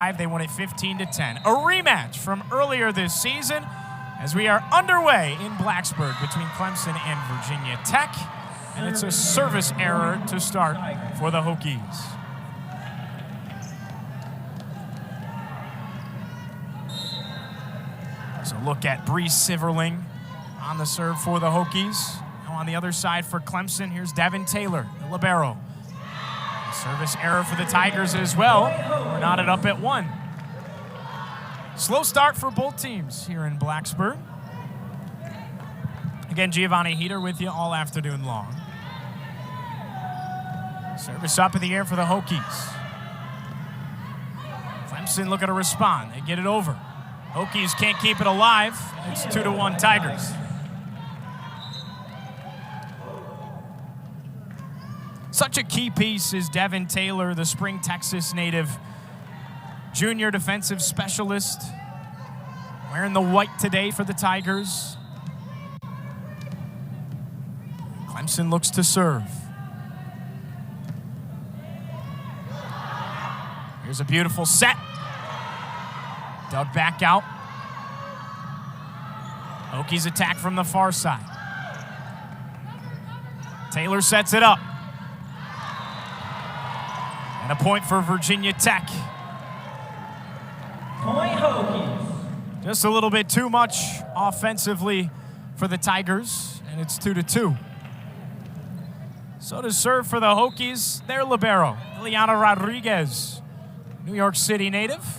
They won it 15-10. A rematch from earlier this season as we are underway in Blacksburg between Clemson and Virginia Tech. And it's a service error to start for the Hokies. So look at Bree Siverling on the serve for the Hokies. Now on the other side for Clemson, here's Devin Taylor, the libero. Service error for the Tigers as well. We're knotted up at 1. Slow start for both teams here in Blacksburg. Again, Giovanni Heater with you all afternoon long. Service up in the air for the Hokies. Clemson looking to respond. They get it over. Hokies can't keep it alive. It's 2-1 Tigers. Such a key piece is Devin Taylor, the Spring, Texas native, junior defensive specialist, wearing the white today for the Tigers. Clemson looks to serve. Here's a beautiful set. Dug back out. Hokies attack from the far side. Taylor sets it up. And a point for Virginia Tech. Point Hokies. Just a little bit too much offensively for the Tigers, and it's 2-2. So to serve for the Hokies, their libero, Ileana Rodriguez, New York City native.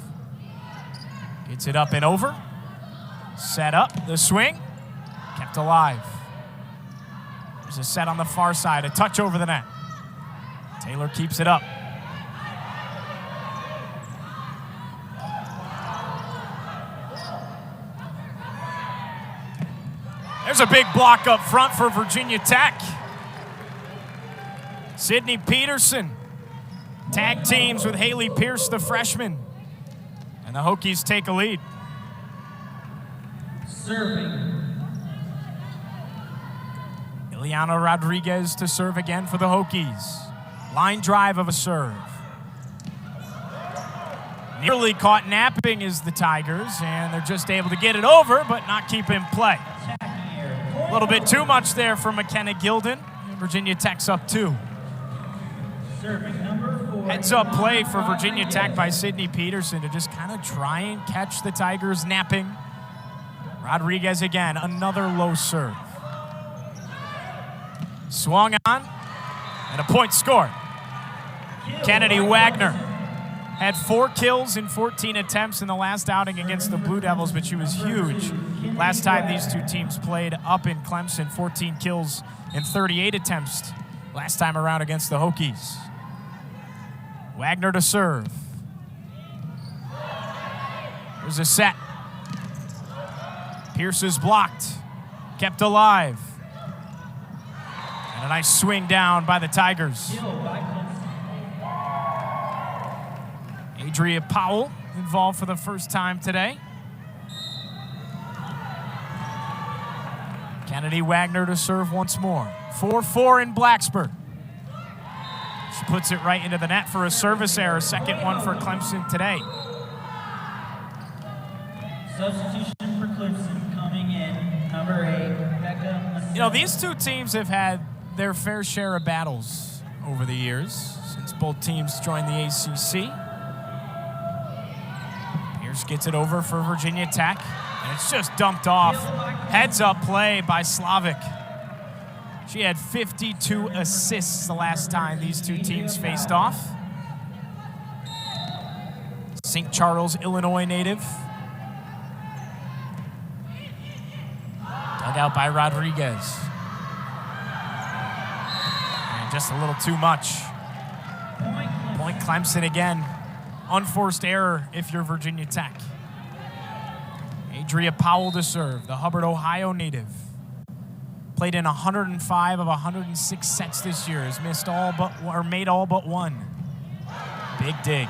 Gets it up and over. Set up, the swing, kept alive. There's a set on the far side, a touch over the net. Taylor keeps it up. There's a big block up front for Virginia Tech. Sydney Peterson tag teams with Haley Pierce, the freshman. And the Hokies take a lead. Serving. Ileana Rodriguez to serve again for the Hokies. Line drive of a serve. Nearly caught napping is the Tigers, and they're just able to get it over, but not keep in play. A little bit too much there for McKenna Gilden. Virginia Tech's up 2. Heads up play for Virginia Tech by Sydney Peterson to just kind of try and catch the Tigers napping. Rodriguez again, another low serve. Swung on, and a point scored. Kennedy Wagner had 4 kills in 14 attempts in the last outing against the Blue Devils, but she was huge last time these two teams played up in Clemson. 14 kills in 38 attempts last time around against the Hokies. Wagner to serve. There's a set. Pierce is blocked, kept alive. And a nice swing down by the Tigers. Adria Powell involved for the first time today. Kennedy Wagner to serve once more. 4-4 in Blacksburg. She puts it right into the net for a service error. Second one for Clemson today. Substitution for Clemson coming in, number 8, Becca. You know, these two teams have had their fair share of battles over the years since both teams joined the ACC. Pierce gets it over for Virginia Tech, and it's just dumped off. Heads up play by Slavic. She had 52 assists the last time these two teams faced off. St. Charles, Illinois native. Dug out by Rodriguez. And just a little too much. Point Clemson again. Unforced error if you're Virginia Tech. Adria Powell to serve, the Hubbard, Ohio native. Played in 105 of 106 sets this year. Has missed all but, or made all but 1. Big dig.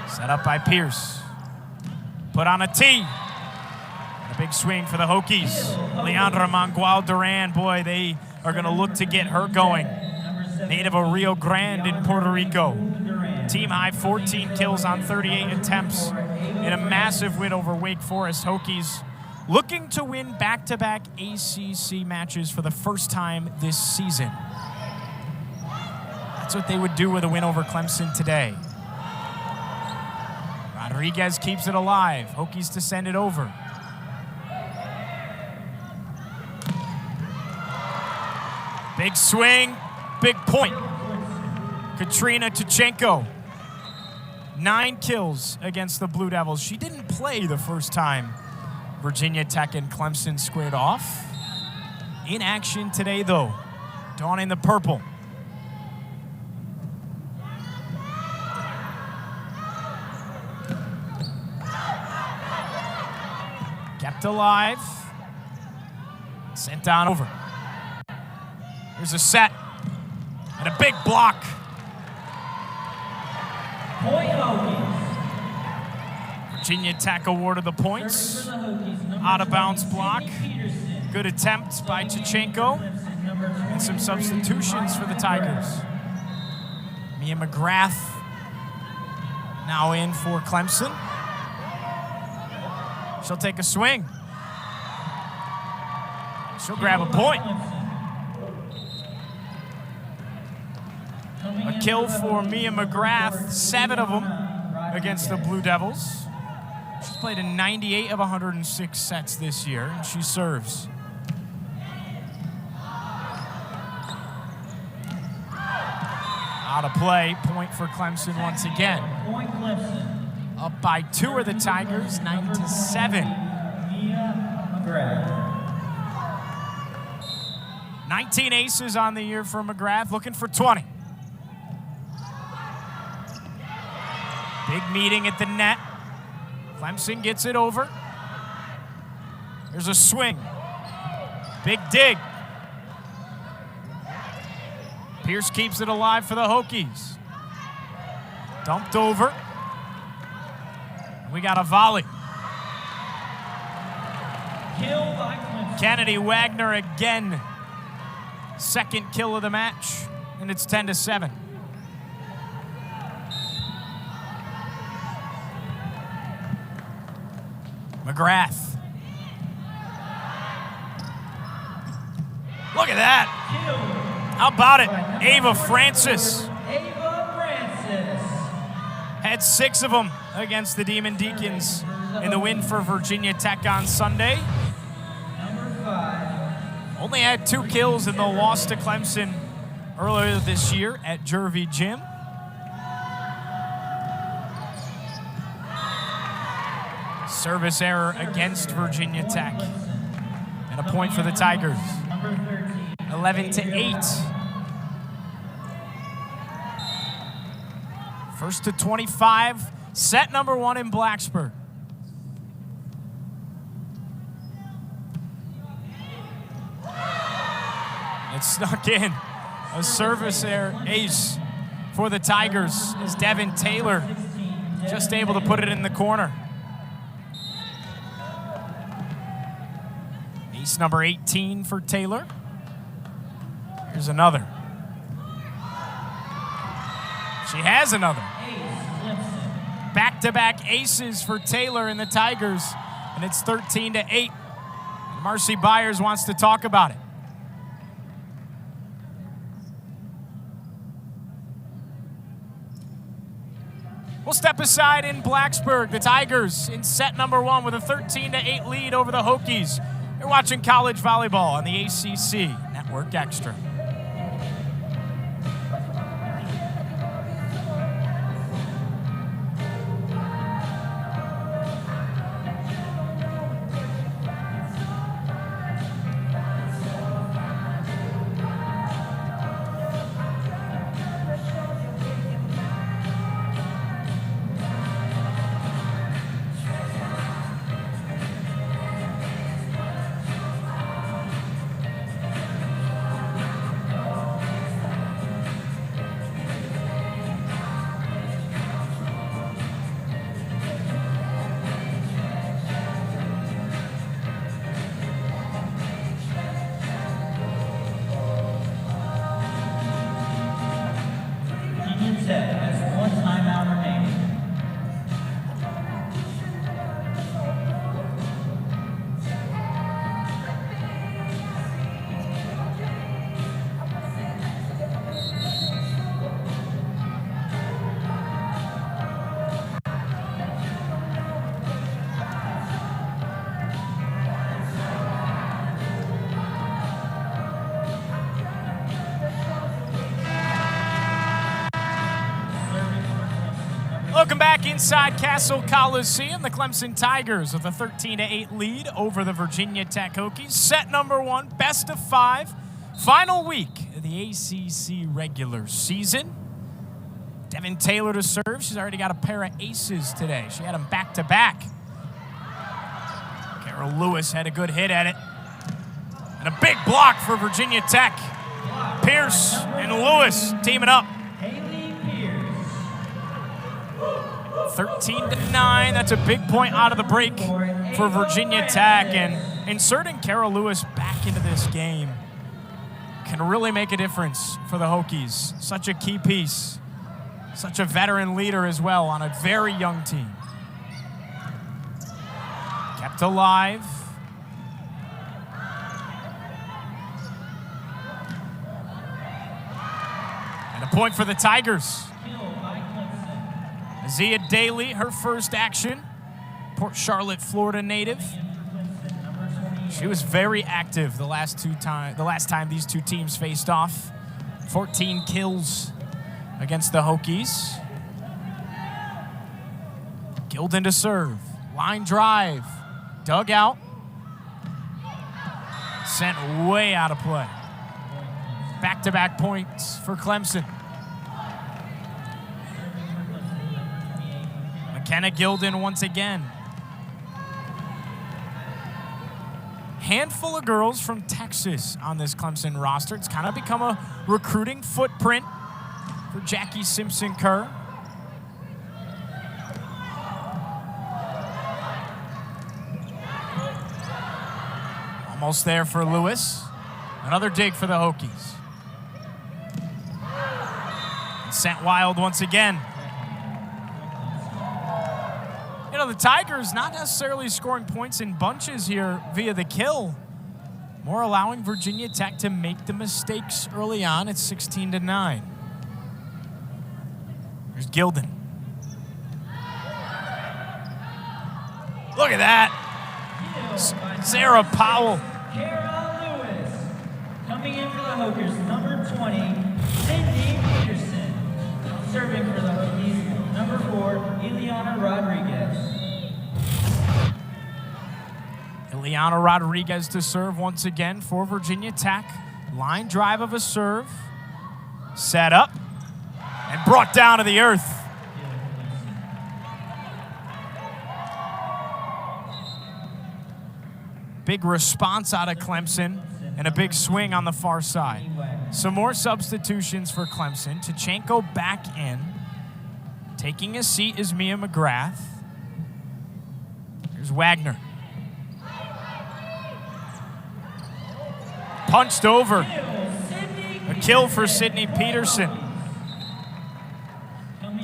Set up by Pierce. Put on a tee. And a big swing for the Hokies. Leandra Mangual Duran, boy, they are going to look to get her going. native of Rio Grande in Puerto Rico. Team high 14 kills on 38 attempts in a massive win over Wake Forest Hokies, looking to win back-to-back ACC matches for the first time this season. That's what they would do with a win over Clemson today. Rodriguez keeps it alive. Hokies to send it over. Big swing, big point. Katrina Tuchenko, 9 kills against the Blue Devils. She didn't play the first time Virginia Tech and Clemson squared off. In action today, though, donning the purple. Kept alive. Sent down over. Here's a set. And a big block. Point Hokies. Virginia Tech awarded the points. Out of bounds block. Good attempt by Tuchenko. And some substitutions for the Tigers. Mia McGrath now in for Clemson. She'll take a swing. She'll grab a point. A kill for Mia McGrath, 7 of them against the Blue Devils. She's played in 98 of 106 sets this year, and she serves. Out of play, point for Clemson once again. Point Clemson. Up by 2 are the Tigers, 9-7. Mia McGrath. 19 aces on the year for McGrath, looking for 20. Big meeting at the net. Clemson gets it over. There's a swing. Big dig. Pierce keeps it alive for the Hokies. Dumped over. We got a volley. Kill by Clemson. Kennedy Wagner again. Second kill of the match, and it's 10-7. McGrath. Look at that. How about it? Ava Francis. Ava Francis. Had 6 of them against the Demon Deacons in the win for Virginia Tech on Sunday. Number 5. Only had 2 kills in the loss to Clemson earlier this year at Jervey Gym. Service error against Virginia Tech. And a point for the Tigers. 11-8. First to 25. Set number 1 in Blacksburg. It snuck in. A service error ace for the Tigers is Devin Taylor. Just able to put it in the corner. Ace number 18 for Taylor. Here's another. She has another. Back-to-back aces for Taylor and the Tigers, and it's 13-8. Marcy Byers wants to talk about it. We'll step aside in Blacksburg. The Tigers in set number 1 with a 13-8 lead over the Hokies. You're watching college volleyball on the ACC Network Extra. Welcome back inside Castle Coliseum. The Clemson Tigers with a 13-8 lead over the Virginia Tech Hokies. Set number 1, best of 5. Final week of the ACC regular season. Devin Taylor to serve. She's already got a pair of aces today. She had them back-to-back. Carol Lewis had a good hit at it. And a big block for Virginia Tech. Pierce and Lewis teaming up. 13-9, that's a big point out of the break for Virginia Tech, and inserting Carol Lewis back into this game can really make a difference for the Hokies. Such a key piece, such a veteran leader as well on a very young team. Kept alive. And a point for the Tigers. Zia Daly, her first action, Port Charlotte, Florida native. She was very active the last time these two teams faced off. 14 kills against the Hokies. Gilden to serve, line drive, dug out, sent way out of play. Back-to-back points for Clemson. McKenna Gilden once again. Handful of girls from Texas on this Clemson roster. It's kind of become a recruiting footprint for Jackie Simpson-Kerr. Almost there for Lewis. Another dig for the Hokies. And sent wild once again. You know, the Tigers not necessarily scoring points in bunches here via the kill. More allowing Virginia Tech to make the mistakes early on. It's 16-9. Here's Gilden. Look at that. Sarah Powell. Kara Lewis. Coming in for the Hokies, number 20, Cindy Peterson. Serving for the Hokies, number 4, Ileana Rodriguez. Ileana Rodriguez to serve once again for Virginia Tech. Line drive of a serve. Set up and brought down to the earth. Big response out of Clemson and a big swing on the far side. Some more substitutions for Clemson. Tachenko back in. Taking a seat is Mia McGrath. Here's Wagner. Punched over. A kill for Sydney Peterson.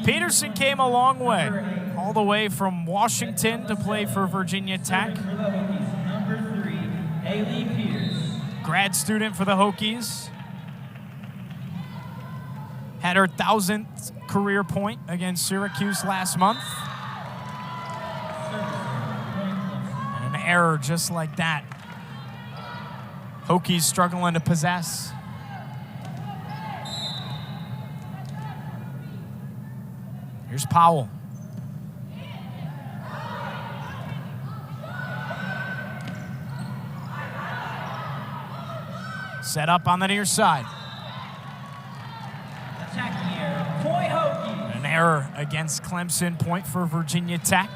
Peterson came a long way, all the way from Washington to play for Virginia Tech. Grad student for the Hokies. Had her 1,000th career point against Syracuse last month. And an error just like that. Hokies struggling to possess. Here's Powell. Set up on the near side. Attacking error, point Hokies. An error against Clemson, point for Virginia Tech.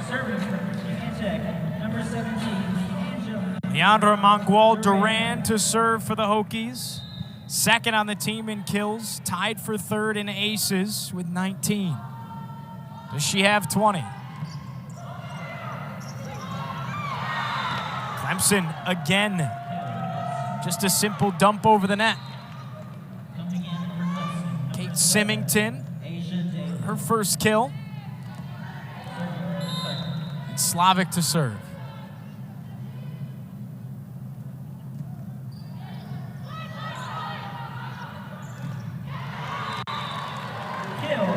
Serving for Virginia Tech, number 17, Leandra Mangual Duran to serve for the Hokies. Second on the team in kills, tied for third in aces with 19. Does she have 20? Clemson again. Just a simple dump over the net. Kate Symington, her first kill. And Slavic to serve.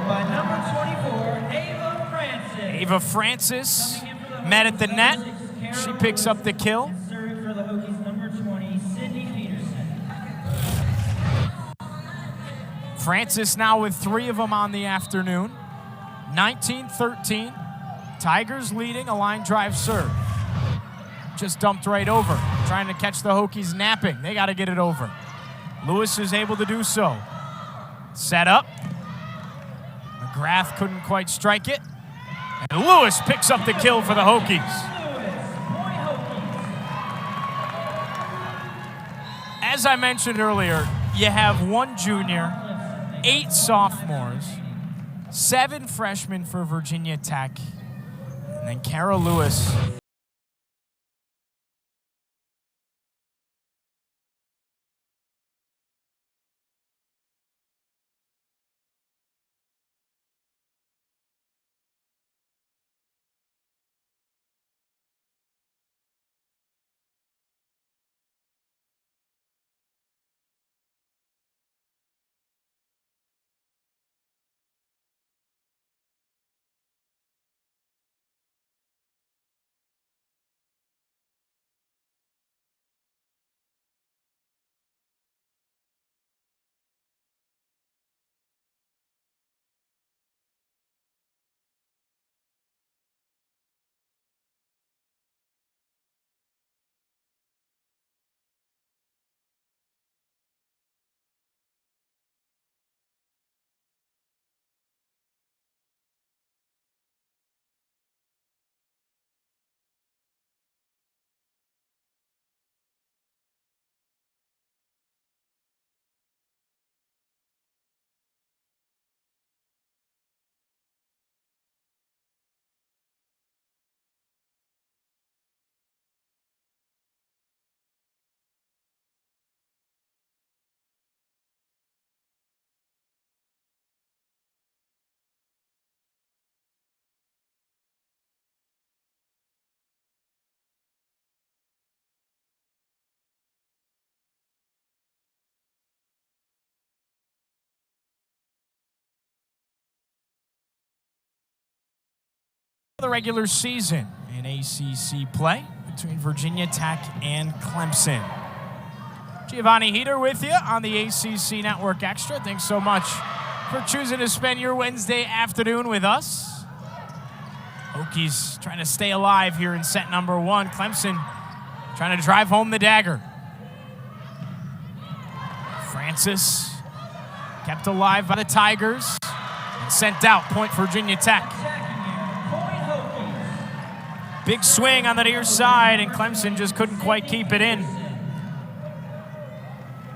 by number 24, Ava Francis. Ava Francis met at the net. She picks up the kill. Serving for the Hokies, number 20, Cindy Peterson. Francis now with 3 of them on the afternoon. 19-13. Tigers leading, a line drive serve. Just dumped right over. Trying to catch the Hokies napping. They got to get it over. Lewis is able to do so. Set up. McGrath couldn't quite strike it. And Lewis picks up the kill for the Hokies. As I mentioned earlier, you have 1 junior, 8 sophomores, 7 freshmen for Virginia Tech, and then Kara Lewis. The regular season in ACC play between Virginia Tech and Clemson. Giovanni Heater with you on the ACC Network Extra. Thanks so much for choosing to spend your Wednesday afternoon with us. Hokies trying to stay alive here in set number 1. Clemson trying to drive home the dagger. Francis kept alive by the Tigers and sent out. Point for Virginia Tech. Big swing on the near side, and Clemson just couldn't quite keep it in.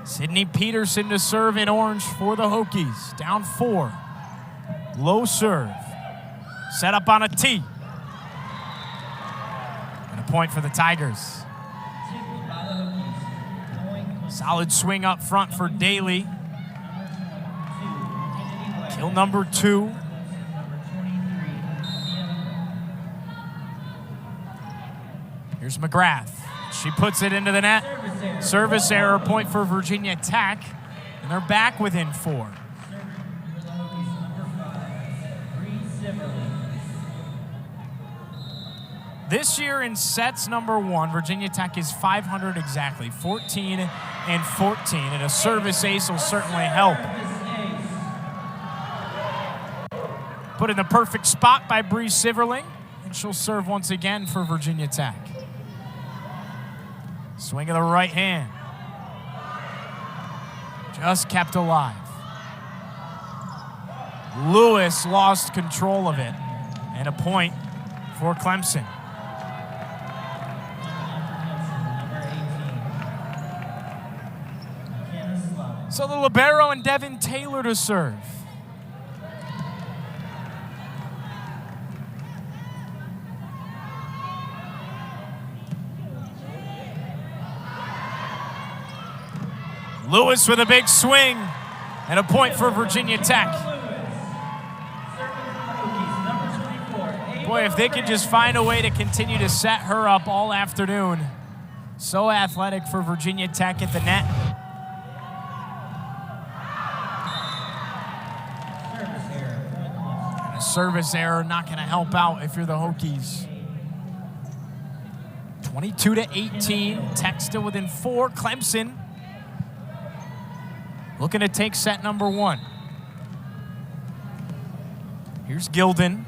Sydney Peterson to serve in orange for the Hokies. Down 4. Low serve. Set up on a tee. And a point for the Tigers. Solid swing up front for Daly. Kill number 2. Here's McGrath. She puts it into the net. Service error, point for Virginia Tech. And they're back within 4. This year in sets number 1, Virginia Tech is 500 exactly, 14-14. And a service ace will certainly help. Put in the perfect spot by Bree Siverling. And she'll serve once again for Virginia Tech. Swing of the right hand. Just kept alive. Lewis lost control of it. And a point for Clemson. So the libero and Devin Taylor to serve. Lewis with a big swing and a point for Virginia Tech. Boy, if they could just find a way to continue to set her up all afternoon. So athletic for Virginia Tech at the net. And a service error not going to help out if you're the Hokies. 22-18, Tech still within 4. Clemson looking to take set number 1. Here's Gilden.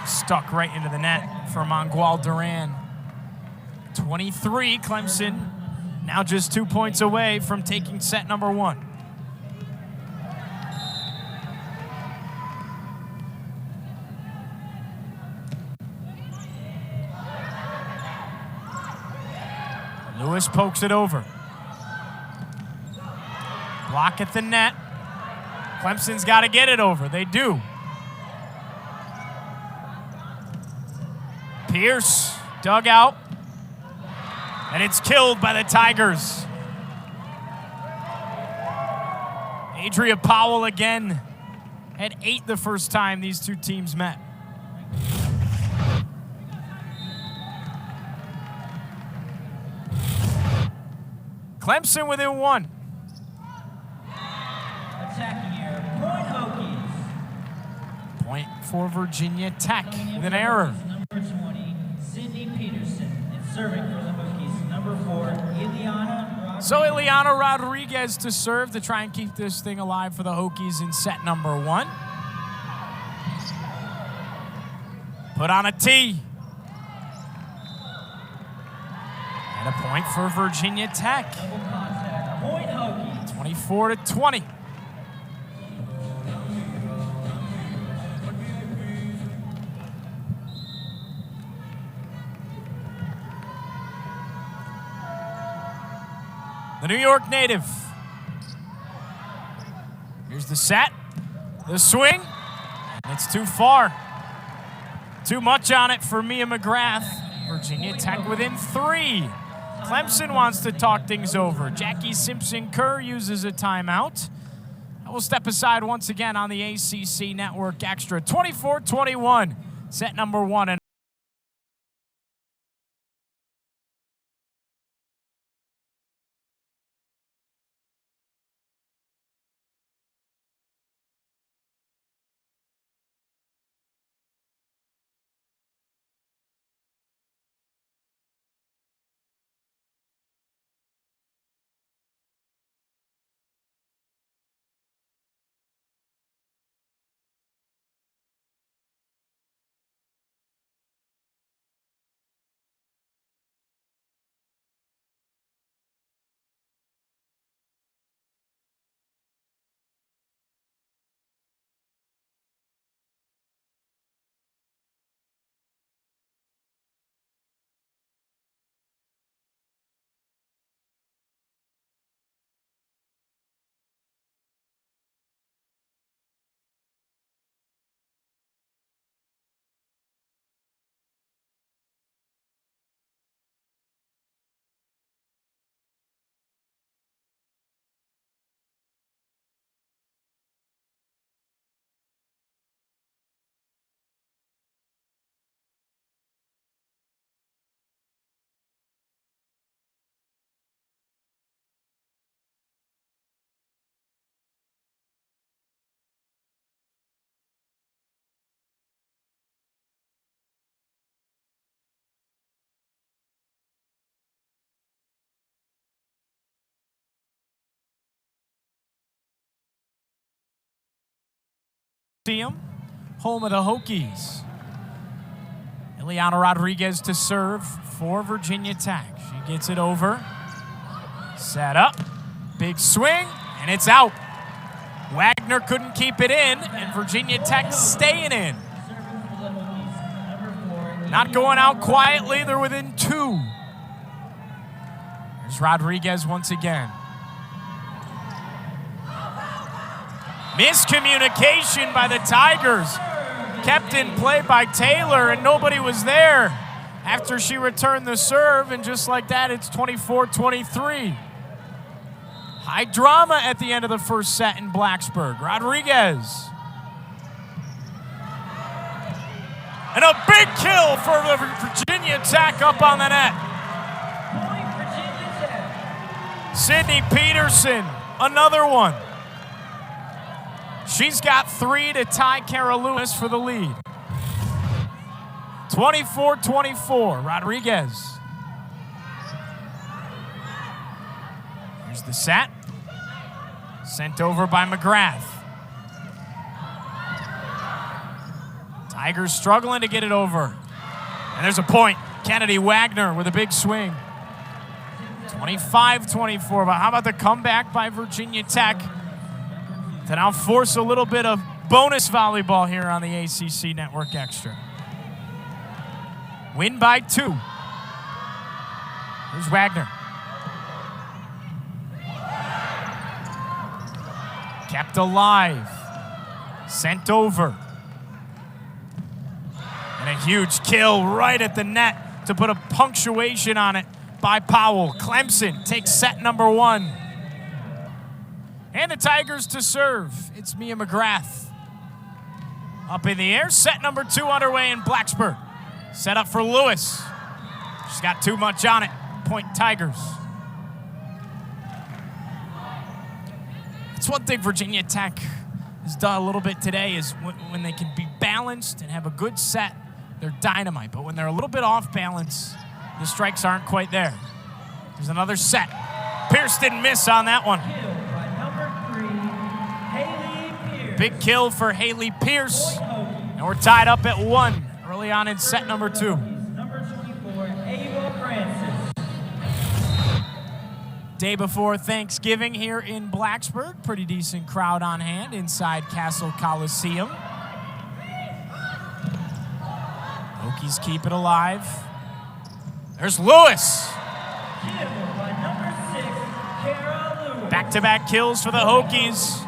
Stuck right into the net for Mangual Duran. 23, Clemson now just 2 points away from taking set number 1. Lewis pokes it over. Block at the net. Clemson's got to get it over. They do. Pierce dug out. And it's killed by the Tigers. Adria Powell again had 8 the first time these two teams met. Clemson within 1. Attacking error, point Hokies. Point for Virginia Tech with an error. Number 20, Sydney Peterson. And serving for the Hokies, number 4, Ileana Rodriguez. So Ileana Rodriguez to serve to try and keep this thing alive for the Hokies in set number 1. Put on a tee. And a point for Virginia Tech. Double contact, point Hokies. 24-20. The New York native. Here's the set, the swing, and it's too far. Too much on it for Mia McGrath. Virginia Tech within 3. Clemson wants to talk things over. Jackie Simpson-Kerr uses a timeout. I will step aside once again on the ACC Network Extra. 24-21, set number 1. Home of the Hokies. Ileana Rodriguez to serve for Virginia Tech. She gets it over. Set up. Big swing, and it's out. Wagner couldn't keep it in, and Virginia Tech staying in. Not going out quietly. They're within 2. There's Rodriguez once again. Miscommunication by the Tigers. Kept in play by Taylor, and nobody was there after she returned the serve, and just like that, it's 24-23. High drama at the end of the first set in Blacksburg. Rodriguez. And a big kill for Virginia Tech up on the net. Sydney Peterson, another one. She's got 3 to tie Kara Lewis for the lead. 24-24, Rodriguez. Here's the set. Sent over by McGrath. Tigers struggling to get it over. And there's a point. Kennedy Wagner with a big swing. 25-24, but how about the comeback by Virginia Tech to now force a little bit of bonus volleyball here on the ACC Network Extra. Win by 2. Here's Wagner. Kept alive. Sent over. And a huge kill right at the net to put a punctuation on it by Powell. Clemson takes set number 1. And the Tigers to serve. It's Mia McGrath. Up in the air, set number 2 underway in Blacksburg. Set up for Lewis. She's got too much on it. Point Tigers. It's one thing Virginia Tech has done a little bit today is when they can be balanced and have a good set, they're dynamite. But when they're a little bit off balance, the strikes aren't quite there. There's another set. Pierce didn't miss on that one. Big kill for Haley Pierce. And we're tied up at 1 early on in set number 2. Day before Thanksgiving here in Blacksburg. Pretty decent crowd on hand inside Castle Coliseum. Hokies keep it alive. There's Lewis. Back-to-back kills for the Hokies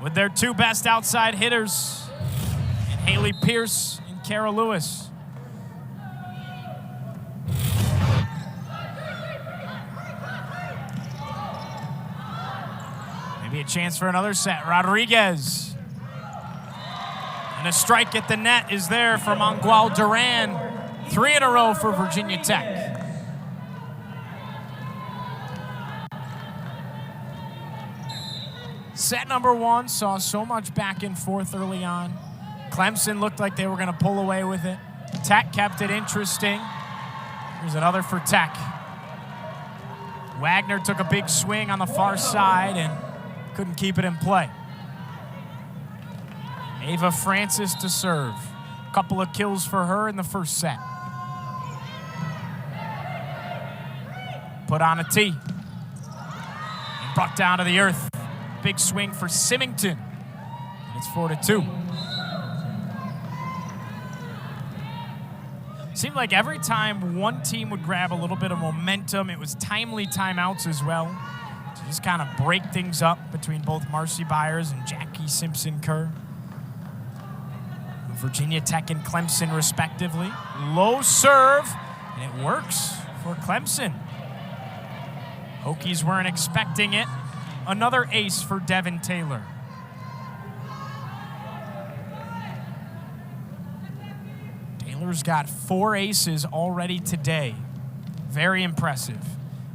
with their 2 best outside hitters, and Haley Pierce and Kara Lewis. Maybe a chance for another set. Rodriguez. And a strike at the net is there from Mangual Duran. 3 in a row for Virginia Tech. Set number 1 saw so much back and forth early on. Clemson looked like they were going to pull away with it. Tech kept it interesting. Here's another for Tech. Wagner took a big swing on the far side and couldn't keep it in play. Ava Francis to serve. A couple of kills for her in the first set. Put on a tee. And brought down to the earth. Big swing for Symington. And it's 4-2. Seemed like every time one team would grab a little bit of momentum, it was timely timeouts as well to just kind of break things up between both Marcy Byers and Jackie Simpson-Kerr. Virginia Tech and Clemson, respectively. Low serve, and it works for Clemson. Hokies weren't expecting it. Another ace for Devin Taylor. Taylor's got 4 aces already today. Very impressive.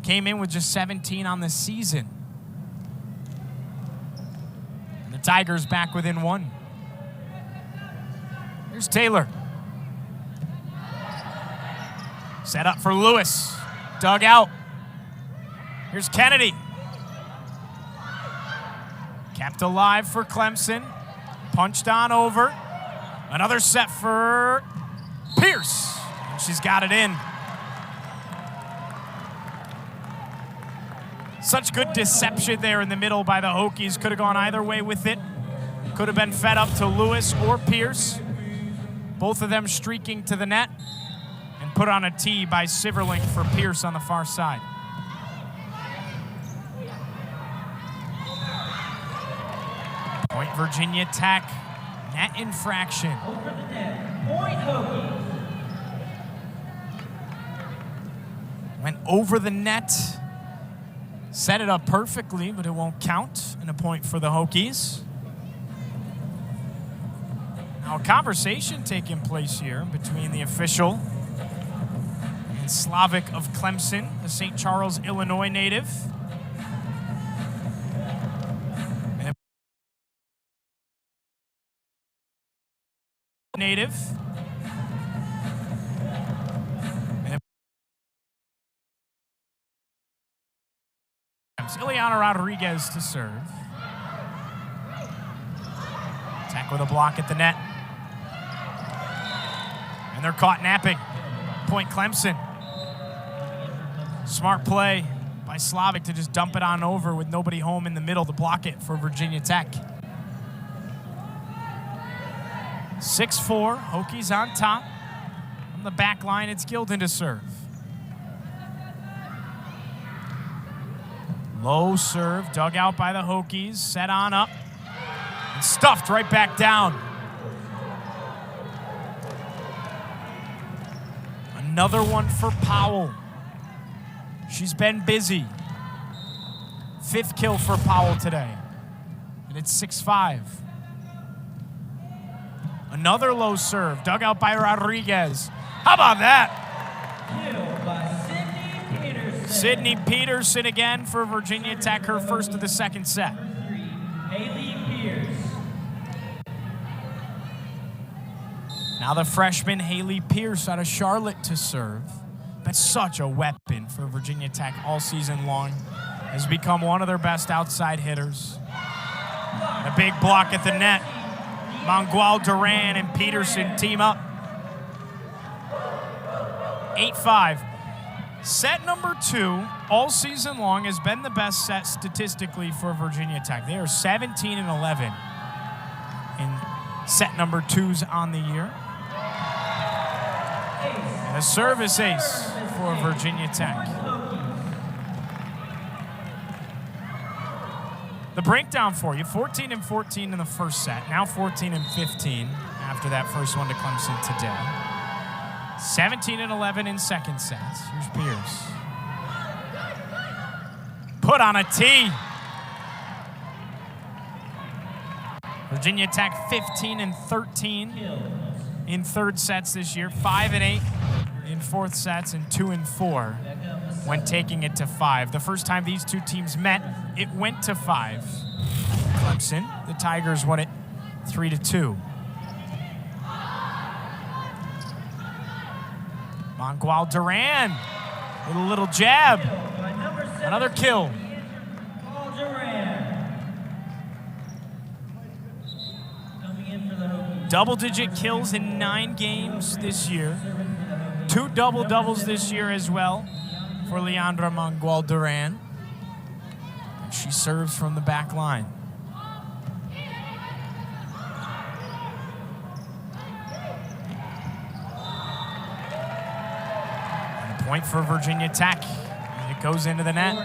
Came in with just 17 on the season. And the Tigers back within 1. Here's Taylor. Set up for Lewis. Dug out. Here's Kennedy. Kept alive for Clemson. Punched on over. Another set for Pierce. And she's got it in. Such good deception there in the middle by the Hokies. Could have gone either way with it. Could have been fed up to Lewis or Pierce. Both of them streaking to the net. And put on a tee by Siverling for Pierce on the far side. Point Virginia Tech. Net infraction. Over the net. Point Hokies. Went over the net. Set it up perfectly, but it won't count. And a point for the Hokies. Now a conversation taking place here between the official and Slavic of Clemson, the St. Charles, Illinois native. Ileana Rodriguez to serve. Tech with a block at the net. And they're caught napping. Point Clemson. Smart play by Slavic to just dump it on over with nobody home in the middle to block it for Virginia Tech. 6-4, Hokies on top. On the back line, it's Gilden to serve. Low serve, dug out by the Hokies, set on up, and stuffed right back down. Another one for Powell. She's been busy. 5th kill for Powell today. And it's 6-5. Another low serve, dug out by Rodriguez. How about that? Kill by Sydney Peterson. Sydney Peterson again for Virginia Tech, her first of the second set. Number 3, Haley Pierce. Now the freshman Haley Pierce out of Charlotte to serve. That's such a weapon for Virginia Tech all season long. Has become one of their best outside hitters. A big block at the net. Mangual Duran and Peterson team up. 8-5. Set number 2 all season long has been the best set statistically for Virginia Tech. They are 17-11 in set number 2s on the year. And a service ace for Virginia Tech. The breakdown for you, 14-14 in the first set, now 14-15 after that first one to Clemson today. 17-11 in second sets. Here's Pierce. Put on a tee. Virginia Tech 15-13 in third sets this year, 5-8 in fourth sets, and 2-4 when taking it to 5. The first time these two teams met, it went to 5. Clemson, the Tigers won it 3-2. Mangual Duran with a little jab. Another kill. Double-digit kills in 9 games this year. 2 double-doubles this year as well for Leandra Mangual Duran. And she serves from the back line. And a point for Virginia Tech. And it goes into the net.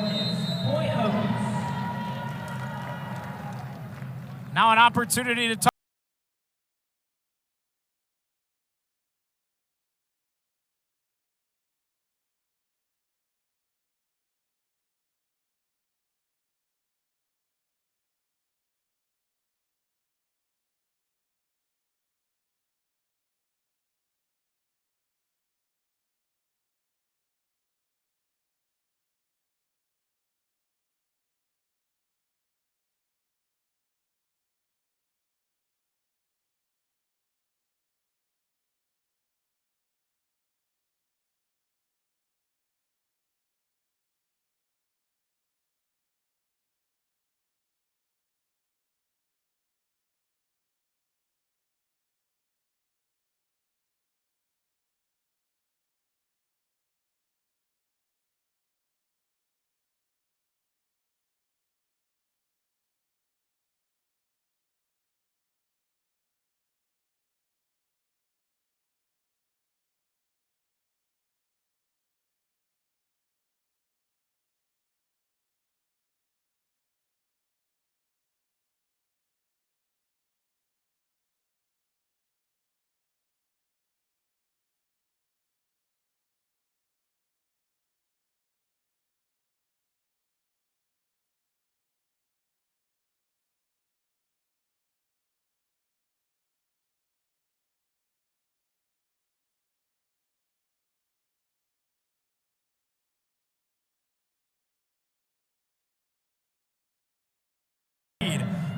Now an opportunity to talk.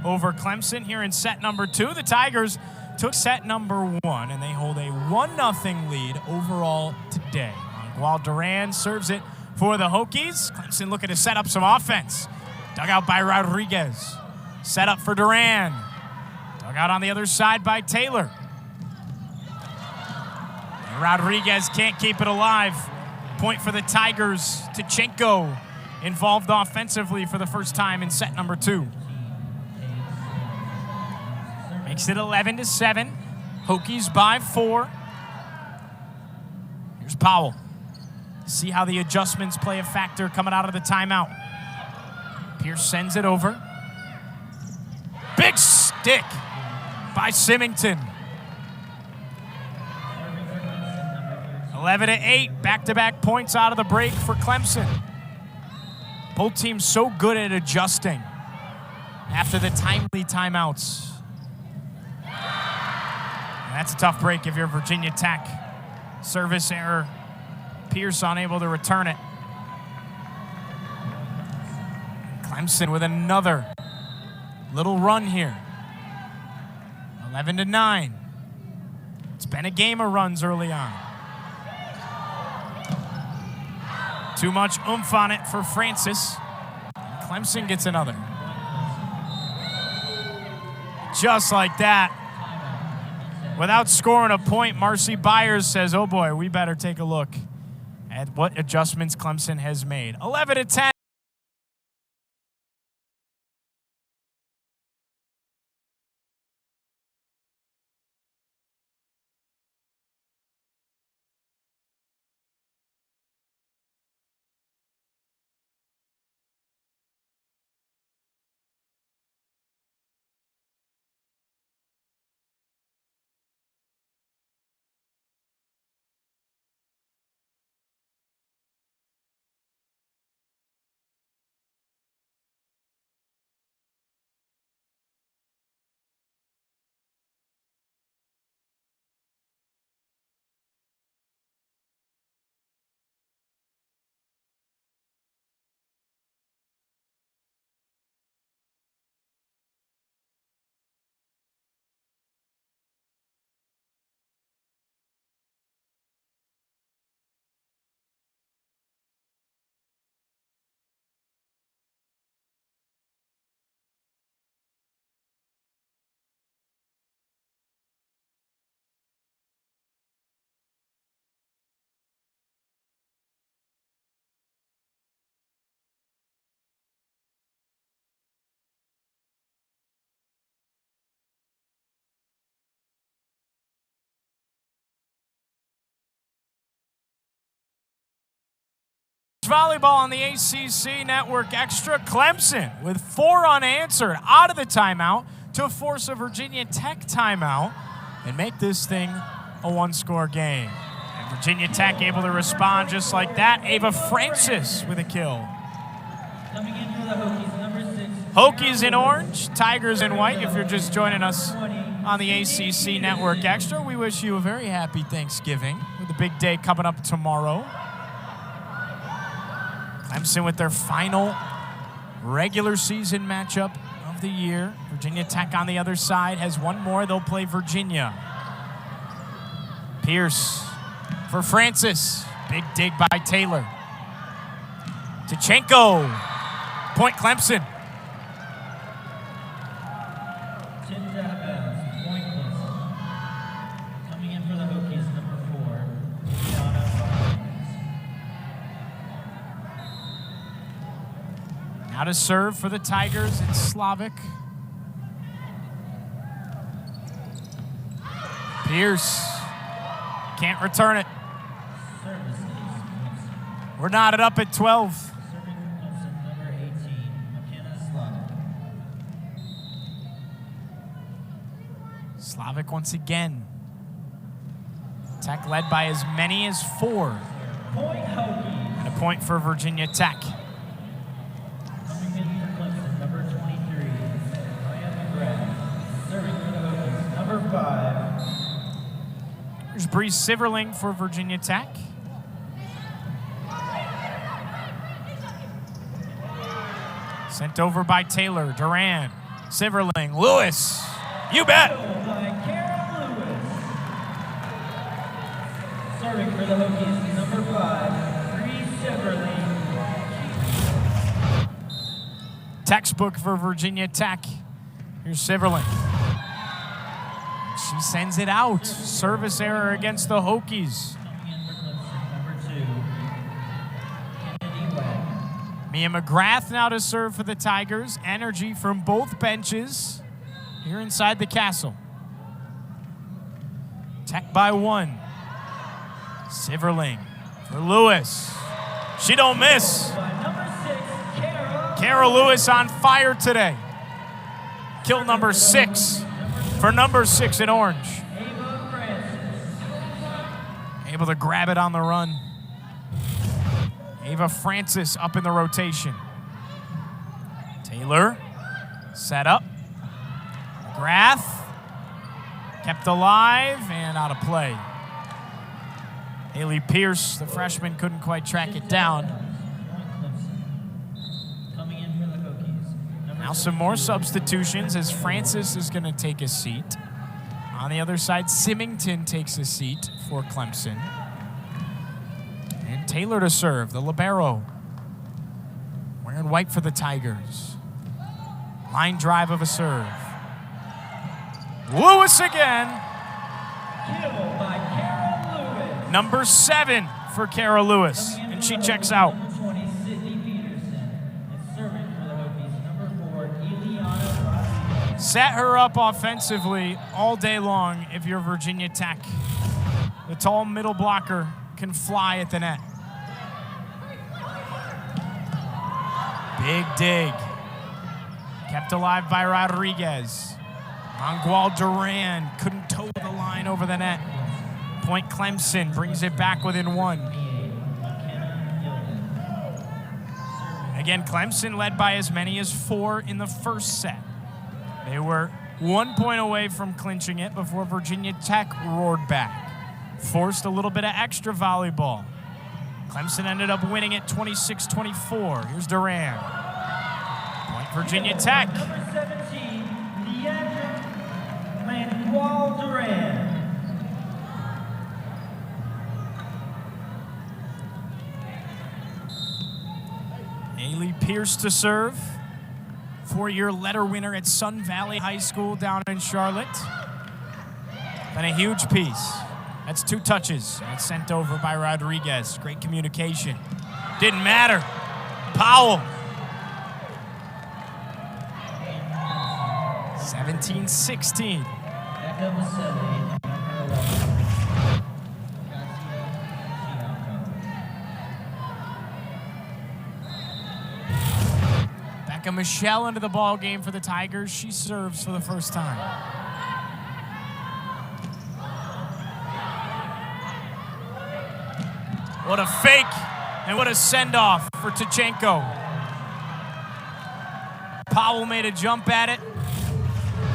Over Clemson here in set number 2. The Tigers took set number 1, and they hold a 1-0 lead overall today. Mangual Duran serves it for the Hokies. Clemson looking to set up some offense. Dug out by Rodriguez. Set up for Duran. Dug out on the other side by Taylor. And Rodriguez can't keep it alive. Point for the Tigers. Tichenko involved offensively for the first time in set number 2. Makes it 11-7. Hokies by 4. Here's Powell. See how the adjustments play a factor coming out of the timeout. Pierce sends it over. Big stick by Symington. 11-8, back-to-back points out of the break for Clemson. Both teams so good at adjusting after the timely timeouts. And that's a tough break if you're Virginia Tech. Service error. Pierce unable to return it. Clemson with another little run here. 11-9. It's been a game of runs early on. Too much oomph on it for Francis. Clemson gets another. Just like that. Without scoring a point, Marcy Byers says, oh boy, we better take a look at what adjustments Clemson has made. 11-10. Volleyball on the ACC Network Extra. Clemson with 4 unanswered out of the timeout to force a Virginia Tech timeout and make this thing a 1-score game. And Virginia Tech able to respond just like that. Ava Francis with a kill. Coming in for the Hokies, number 6. Hokies in orange, Tigers in white. If you're just joining us on the ACC Network Extra, we wish you a very happy Thanksgiving with the big day coming up tomorrow. Clemson with their final regular season matchup of the year. Virginia Tech on the other side has one more. They'll play Virginia. Pierce for Francis. Big dig by Taylor. Tichenko. Point Clemson. Tipped out of bounds. Point Clemson. Coming in for the Hokies, number 4. Now to serve for the Tigers, it's Slavic. Pierce can't return it. We're knotted up at 12. Serving Clemson, number 18, McKenna Slavic. Slavic once again. Tech led by as many as 4. Point Hokies. And a point for Virginia Tech. Coming in for Clemson, number 23, Ryan McGrath. Serving for the Hokies, number 5. Here's Bree Siverling for Virginia Tech. Sent over by Taylor, Duran, Siverling, Lewis. You bet. By Karen Lewis. Serving for the Hokies, number 5, Bree Siverling. Textbook for Virginia Tech. Here's Siverling. She sends it out. Service error against the Hokies. Mia McGrath now to serve for the Tigers. Energy from both benches here inside the castle. Tech by 1. Siverling for Lewis. She don't miss. Kara Lewis on fire today. Kill number 6 for number 6 in orange. Able to grab it on the run. Ava Francis up in the rotation. Taylor set up. McGrath kept alive and out of play. Haley Pierce, the freshman, couldn't quite track it down. Now some more substitutions as Francis is going to take a seat. On the other side, Symington takes a seat for Clemson. And Taylor to serve, the libero. Wearing white for the Tigers. Line drive of a serve. Lewis again. Number 7 for Kara Lewis, and she checks out. Set her up offensively all day long if you're Virginia Tech. The tall middle blocker can fly at the net. Big dig. Kept alive by Rodriguez. Mangual Duran couldn't toe the line over the net. Point Clemson brings it back within 1. Again, Clemson led by as many as 4 in the first set. They were 1 point away from clinching it before Virginia Tech roared back. Forced a little bit of extra volleyball. Clemson ended up winning it 26-24. Here's Duran. Point Virginia Tech. Number 17, Mangual Duran. Haley Pierce to serve. 4-year letter winner at Sun Valley High School down in Charlotte. Been a huge piece. That's 2 touches. That's sent over by Rodriguez. Great communication. Didn't matter. Powell. 17-16. Becca Michelle into the ball game for the Tigers. She serves for the first time. What a fake and what a send-off for Tkachenko. Powell made a jump at it,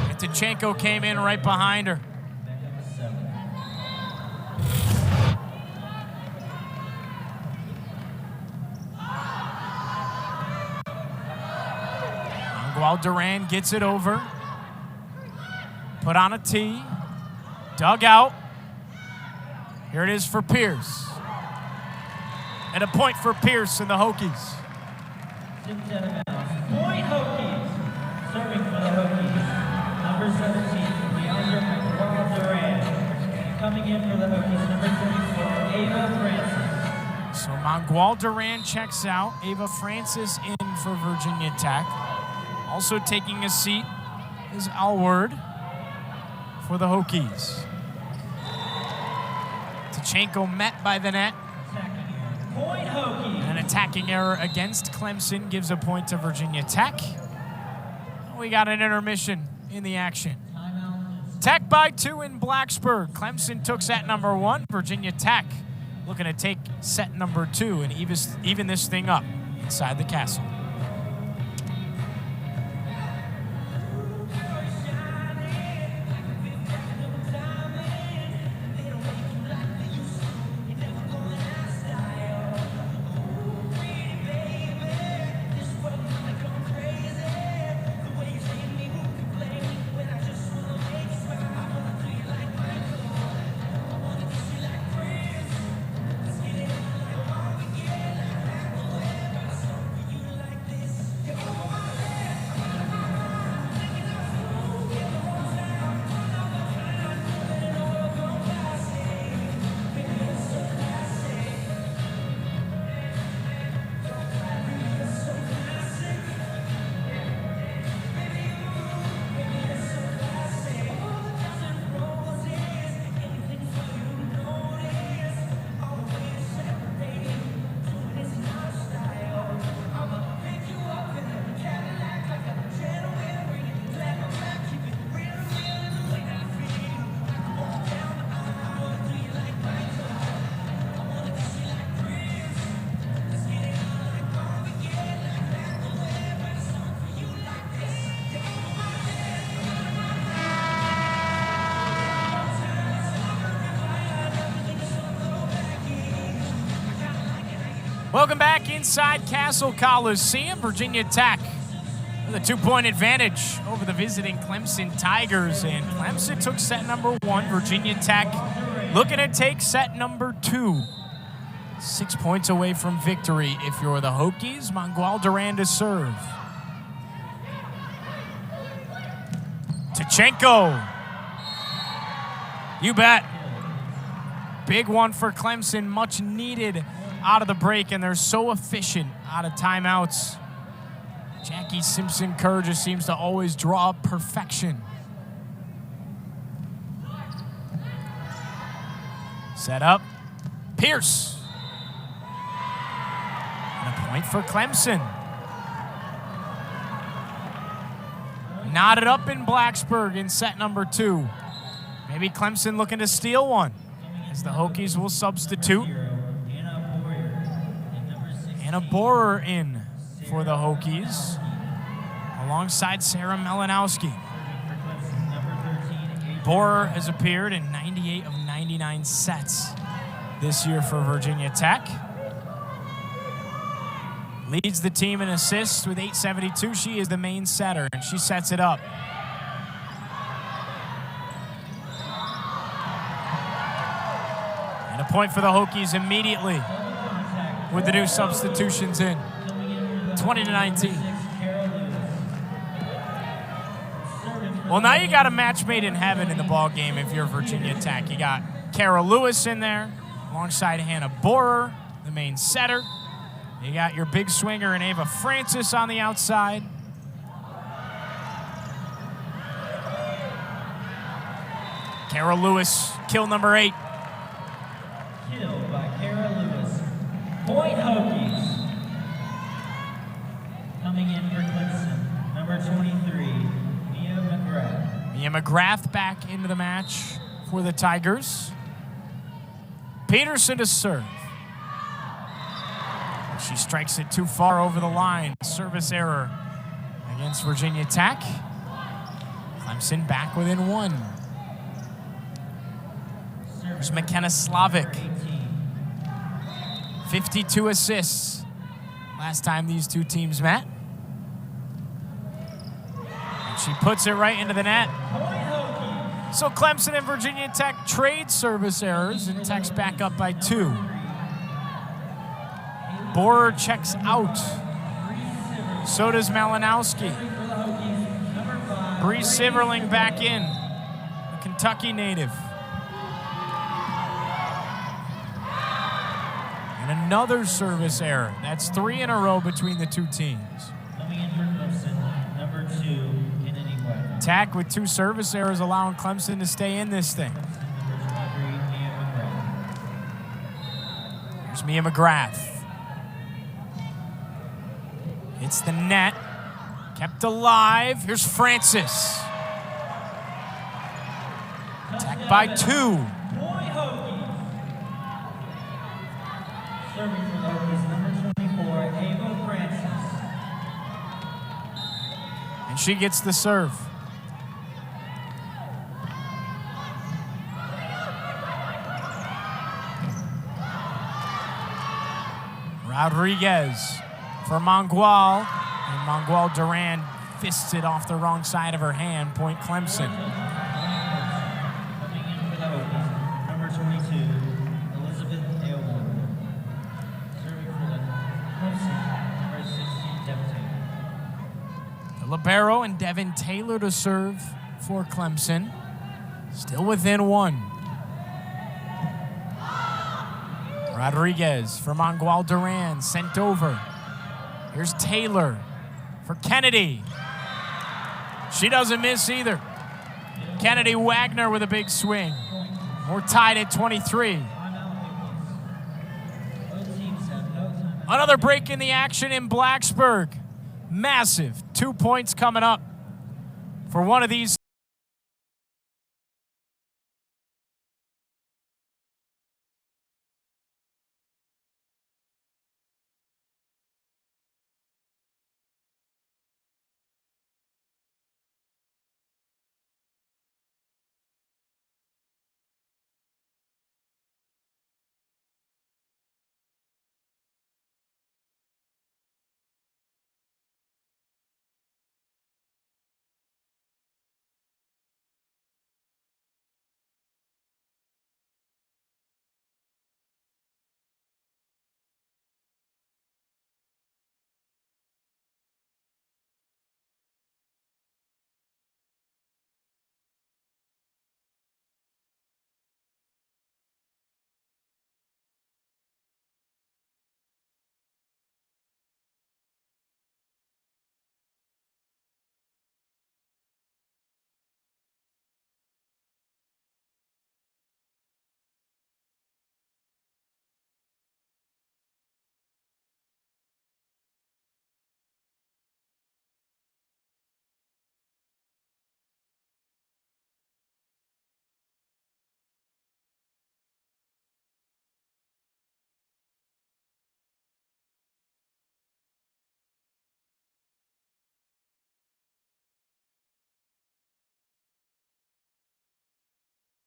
and Tkachenko came in right behind her. Mangual Duran gets it over. Put on a tee. Dug out. Here it is for Pierce. And a point for Pierce and the Hokies. Point Hokies. Serving for the Hokies. Number 17, Mangual Duran. Coming in for the Hokies, number 24, Ava Francis. So Mangual Duran checks out. Ava Francis in for Virginia Tech. Also taking a seat is Alward for the Hokies. Tkachenko met by the net. Point Hokies. An attacking error against Clemson gives a point to Virginia Tech. We got an intermission in the action. Tech by 2 in Blacksburg. Clemson took set number 1. Virginia Tech looking to take set number 2 and even this thing up inside the castle. Welcome back inside Castle Coliseum. Virginia Tech with a 2-point advantage over the visiting Clemson Tigers. And Clemson took set number 1. Virginia Tech looking to take set number 2. 6 points away from victory if you're the Hokies. Mangual Duran to serve. Tachenko. You bet. Big one for Clemson, much needed out of the break, and they're so efficient out of timeouts. Jackie Simpson-Kerr just seems to always draw up perfection. Set up. Pierce. And a point for Clemson. Knotted up in Blacksburg in set number 2. Maybe Clemson looking to steal one, as the Hokies will substitute. Anna Borer in for the Hokies, alongside Sarah Melanowski. Borer has appeared in 98 of 99 sets this year for Virginia Tech. Leads the team in assists with 872. She is the main setter, and she sets it up. And a point for the Hokies immediately with the new substitutions in. 20-19. Well, now you got a match made in heaven in the ball game if you're Virginia Tech. You got Kara Lewis in there alongside Hannah Borer, the main setter. You got your big swinger and Ava Francis on the outside. Kara Lewis, kill number 8. Kill by Kara Lewis. Point Hokies. Coming in for Clemson, number 23, Mia McGrath. Mia McGrath back into the match for the Tigers. Peterson to serve. She strikes it too far over the line. Service error against Virginia Tech. Clemson back within 1. There's McKenna Slavic. 52 assists last time these two teams met. And she puts it right into the net. So Clemson and Virginia Tech trade service errors, and Tech's back up by 2. Borer checks out. So does Malinowski. Bree Siverling back in, a Kentucky native. And another service error. That's 3 in a row between the two teams. Coming in for Clemson, number 2, Kennedy Wagner. Tech with 2 service errors allowing Clemson to stay in this thing. Here's Mia McGrath. It's the net. Kept alive. Here's Francis. Tech by 2. Serving for the Hokies, number 24, Ava Francis. And she gets the serve. Rodriguez for Mangual. And Mangual Duran fists it off the wrong side of her hand. Point Clemson. Coming in for the Hokies, number 22, Elizabeth Aylward. Serving for the Clemson, number 16, Devin Taylor. The libero and Devin Taylor to serve for Clemson. Still within 1. Rodriguez for Mangual Duran, sent over. Here's Taylor for Kennedy. She doesn't miss either. Kennedy Wagner with a big swing. We're tied at 23. Another break in the action in Blacksburg. Massive 2 points coming up for one of these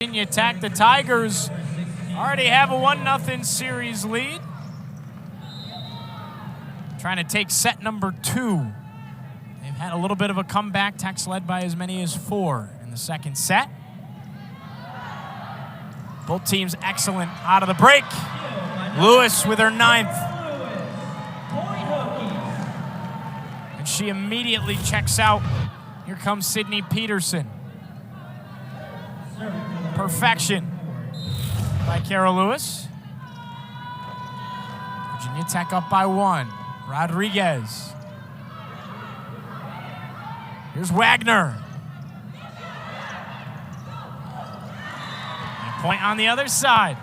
Virginia Tech. The Tigers already have a 1-0 series lead. Trying to take set number 2. They've had a little bit of a comeback. Tech's led by as many as 4 in the second set. Both teams excellent out of the break. Lewis with her 9th. And she immediately checks out. Here comes Sydney Peterson. Perfection by Kara Lewis. Virginia Tech up by 1. Rodriguez. Here's Wagner. And a point on the other side.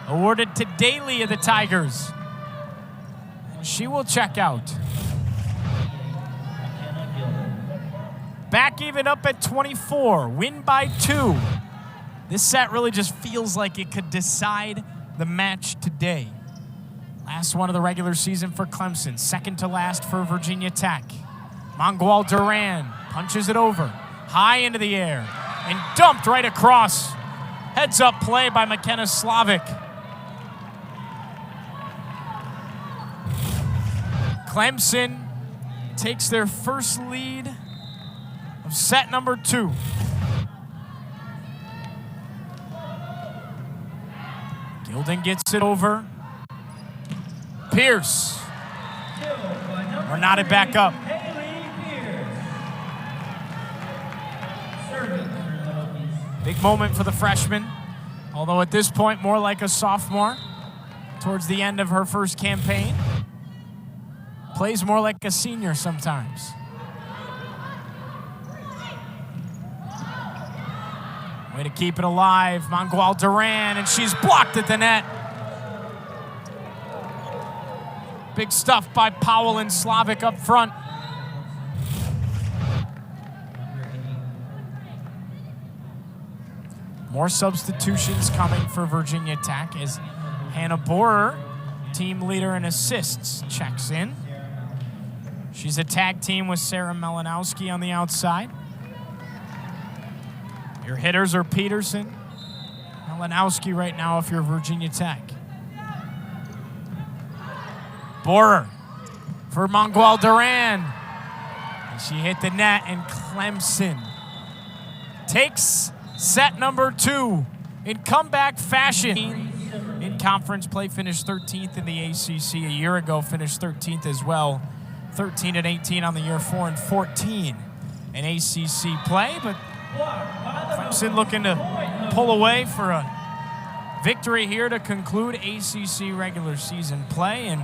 Awarded to Daly of the Tigers. And she will check out. Back even up at 24. Win by 2. This set really just feels like it could decide the match today. Last one of the regular season for Clemson. Second to last for Virginia Tech. Mangual Duran punches it over. High into the air. And dumped right across. Heads up play by McKenna Slavic. Clemson takes their first lead of set number 2. Gilden gets it over. Pierce. Or knotted back up. Big moment for the freshman, although at this point more like a sophomore towards the end of her first campaign. Plays more like a senior sometimes. Way to keep it alive, Mangual Duran, and she's blocked at the net. Big stuff by Powell and Slavic up front. More substitutions coming for Virginia Tech as Hannah Borer, team leader in assists, checks in. She's a tag team with Sarah Melanowski on the outside. Your hitters are Peterson, Melanowski right now if you're Virginia Tech. Borer for Mangual Duran. And she hit the net, and Clemson takes set number 2 in comeback fashion. In conference play, finished 13th in the ACC. A year ago, finished 13th as well. 13-18 on the year, 4-14 in ACC play. But Clemson looking to pull away for a victory here to conclude ACC regular season play, and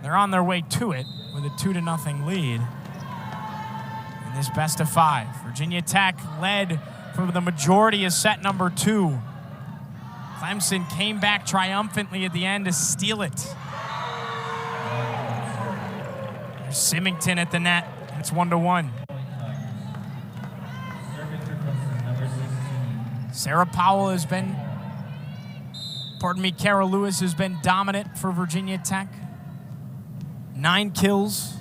they're on their way to it with a 2-0 lead in this best of 5. Virginia Tech led for the majority of set number 2. Clemson came back triumphantly at the end to steal it. There's Symington at the net. It's 1-1. Sarah Powell has been, Kara Lewis has been dominant for Virginia Tech. 9 kills.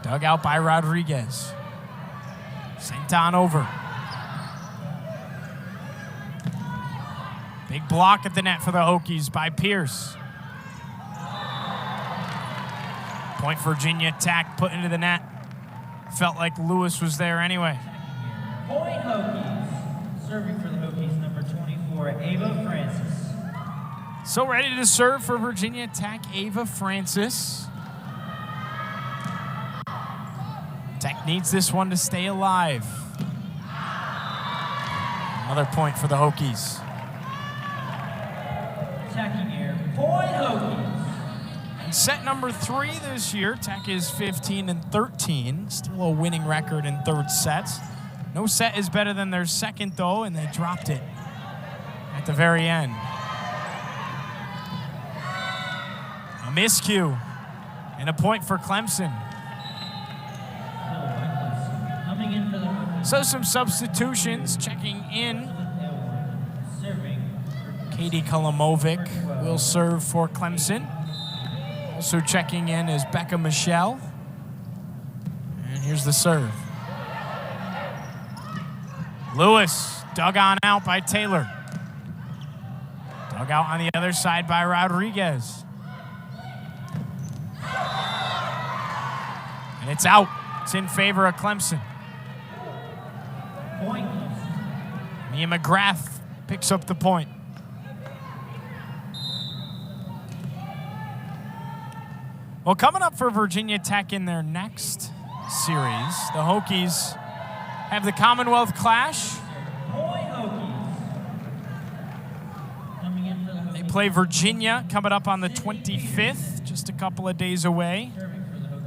Dug out by Rodriguez. Sent on over. Big block at the net for the Hokies by Pierce. Point Virginia Tech put into the net. Felt like Lewis was there anyway. Point Hokies. Serving for the Hokies, number 24, Ava Francis. So ready to serve for Virginia Tech, Ava Francis. Tech needs this one to stay alive. Another point for the Hokies. Attacking here, point Hokies. In set number 3 this year, Tech is 15-13. Still a winning record in third sets. No set is better than their second, though, and they dropped it at the very end. A miscue and a point for Clemson. Coming in for the So some substitutions checking in. Katie Kolomovic will serve for Clemson. Also checking in is Becca Michelle. And here's the serve. Lewis dug on out by Taylor. Dug out on the other side by Rodriguez. And it's out. It's in favor of Clemson. Point. Mia McGrath picks up the point. Well, coming up for Virginia Tech in their next series, the Hokies have the Commonwealth Clash. They play Virginia coming up on the 25th, just a couple of days away,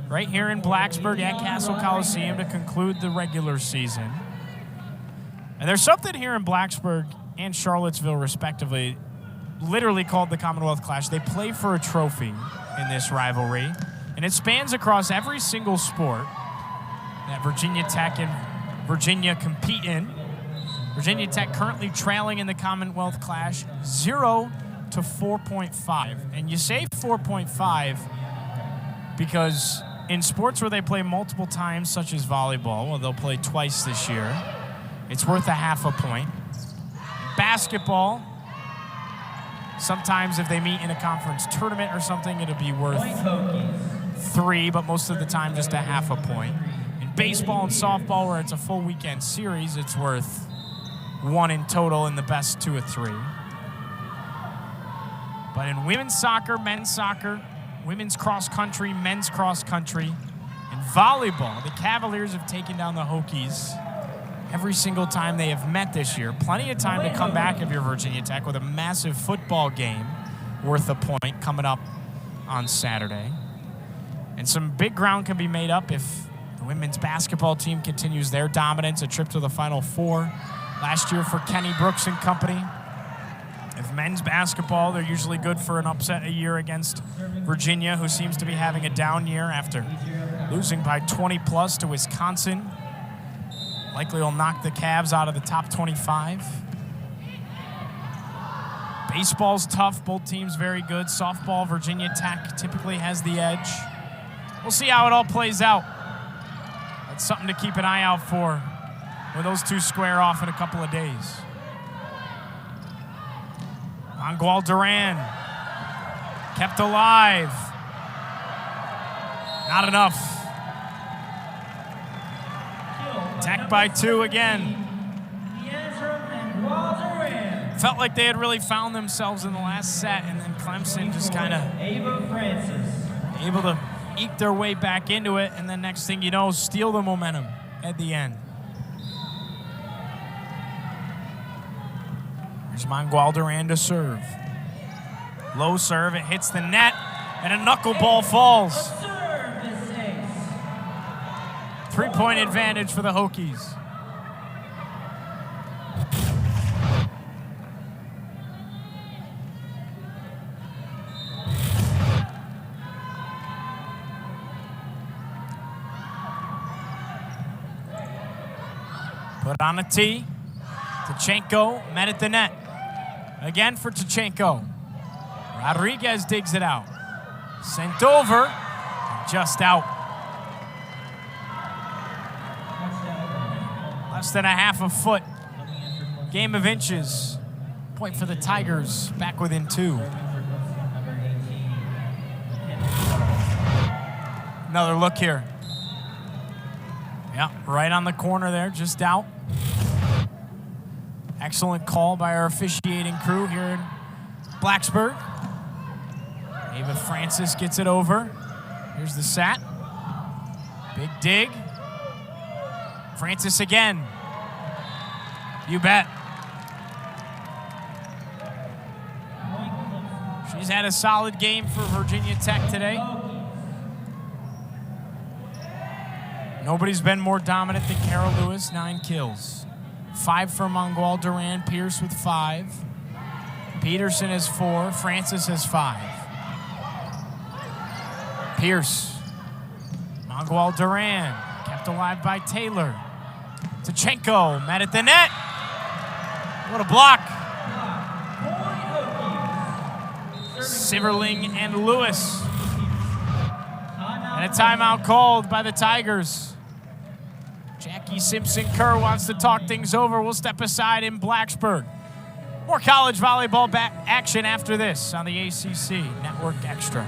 right here in Blacksburg at Castle Coliseum to conclude the regular season. And there's something here in Blacksburg and Charlottesville, respectively, literally called the Commonwealth Clash. They play for a trophy in this rivalry, and it spans across every single sport that Virginia Tech and Virginia compete in. Virginia Tech currently trailing in the Commonwealth Clash 0-4.5. And you say 4.5 because in sports where they play multiple times, such as volleyball, well, they'll play twice this year, it's worth a half a point. Basketball, sometimes if they meet in a conference tournament or something, it'll be worth 3, but most of the time just a half a point. In baseball and softball, where it's a full weekend series, it's worth 1 in total in the best 2 or 3. But in women's soccer, men's soccer, women's cross country, men's cross country, and volleyball, the Cavaliers have taken down the Hokies every single time they have met this year. Plenty of time to come back if you're Virginia Tech with a massive football game worth a point coming up on Saturday. And some big ground can be made up if the women's basketball team continues their dominance, a trip to the Final Four last year for Kenny Brooks and company. If men's basketball, they're usually good for an upset a year against Virginia, who seems to be having a down year after losing by 20+ to Wisconsin. Likely will knock the Cavs out of the top 25. Baseball's tough. Both teams very good. Softball, Virginia Tech typically has the edge. We'll see how it all plays out. That's something to keep an eye out for when those two square off in a couple of days. Mangual Duran kept alive. Not enough. Tech by 2 again. Felt like they had really found themselves in the last set, and then Clemson just kind of able to eke their way back into it, and then next thing you know, steal the momentum at the end. There's Mangual Duran to serve. Low serve, it hits the net, and a knuckleball falls. 3-point advantage for the Hokies. Put on a tee. Tachenko met at the net. Again for Tachenko. Rodriguez digs it out. Sent over, just out. Less than a half a foot. Game of inches. Point for the Tigers, back within 2. Another look here. Yeah, right on the corner there, just out. Excellent call by our officiating crew here in Blacksburg. Ava Francis gets it over. Here's the set. Big dig. Francis again. You bet. She's had a solid game for Virginia Tech today. Nobody's been more dominant than Carol Lewis, 9 kills. 5 for Mangual Duran, Pierce with 5. Peterson has 4, Francis has 5. Pierce, Mangual Duran, kept alive by Taylor. Tachenko, met at the net. What a block. Siverling and Lewis. And a timeout called by the Tigers. Jackie Simpson-Kerr wants to talk things over. We'll step aside in Blacksburg. More college volleyball action after this on the ACC Network Extra.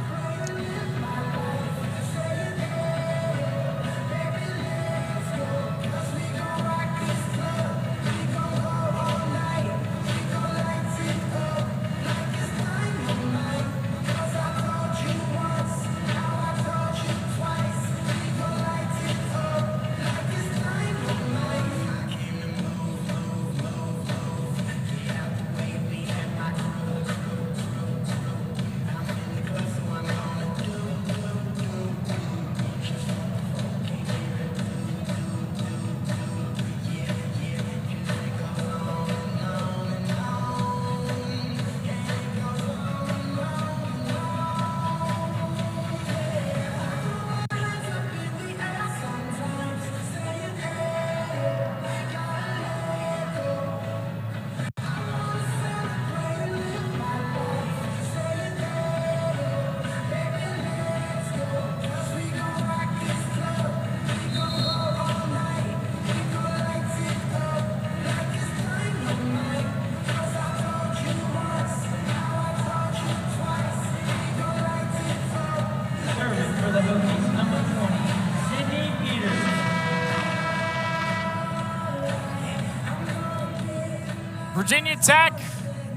Virginia Tech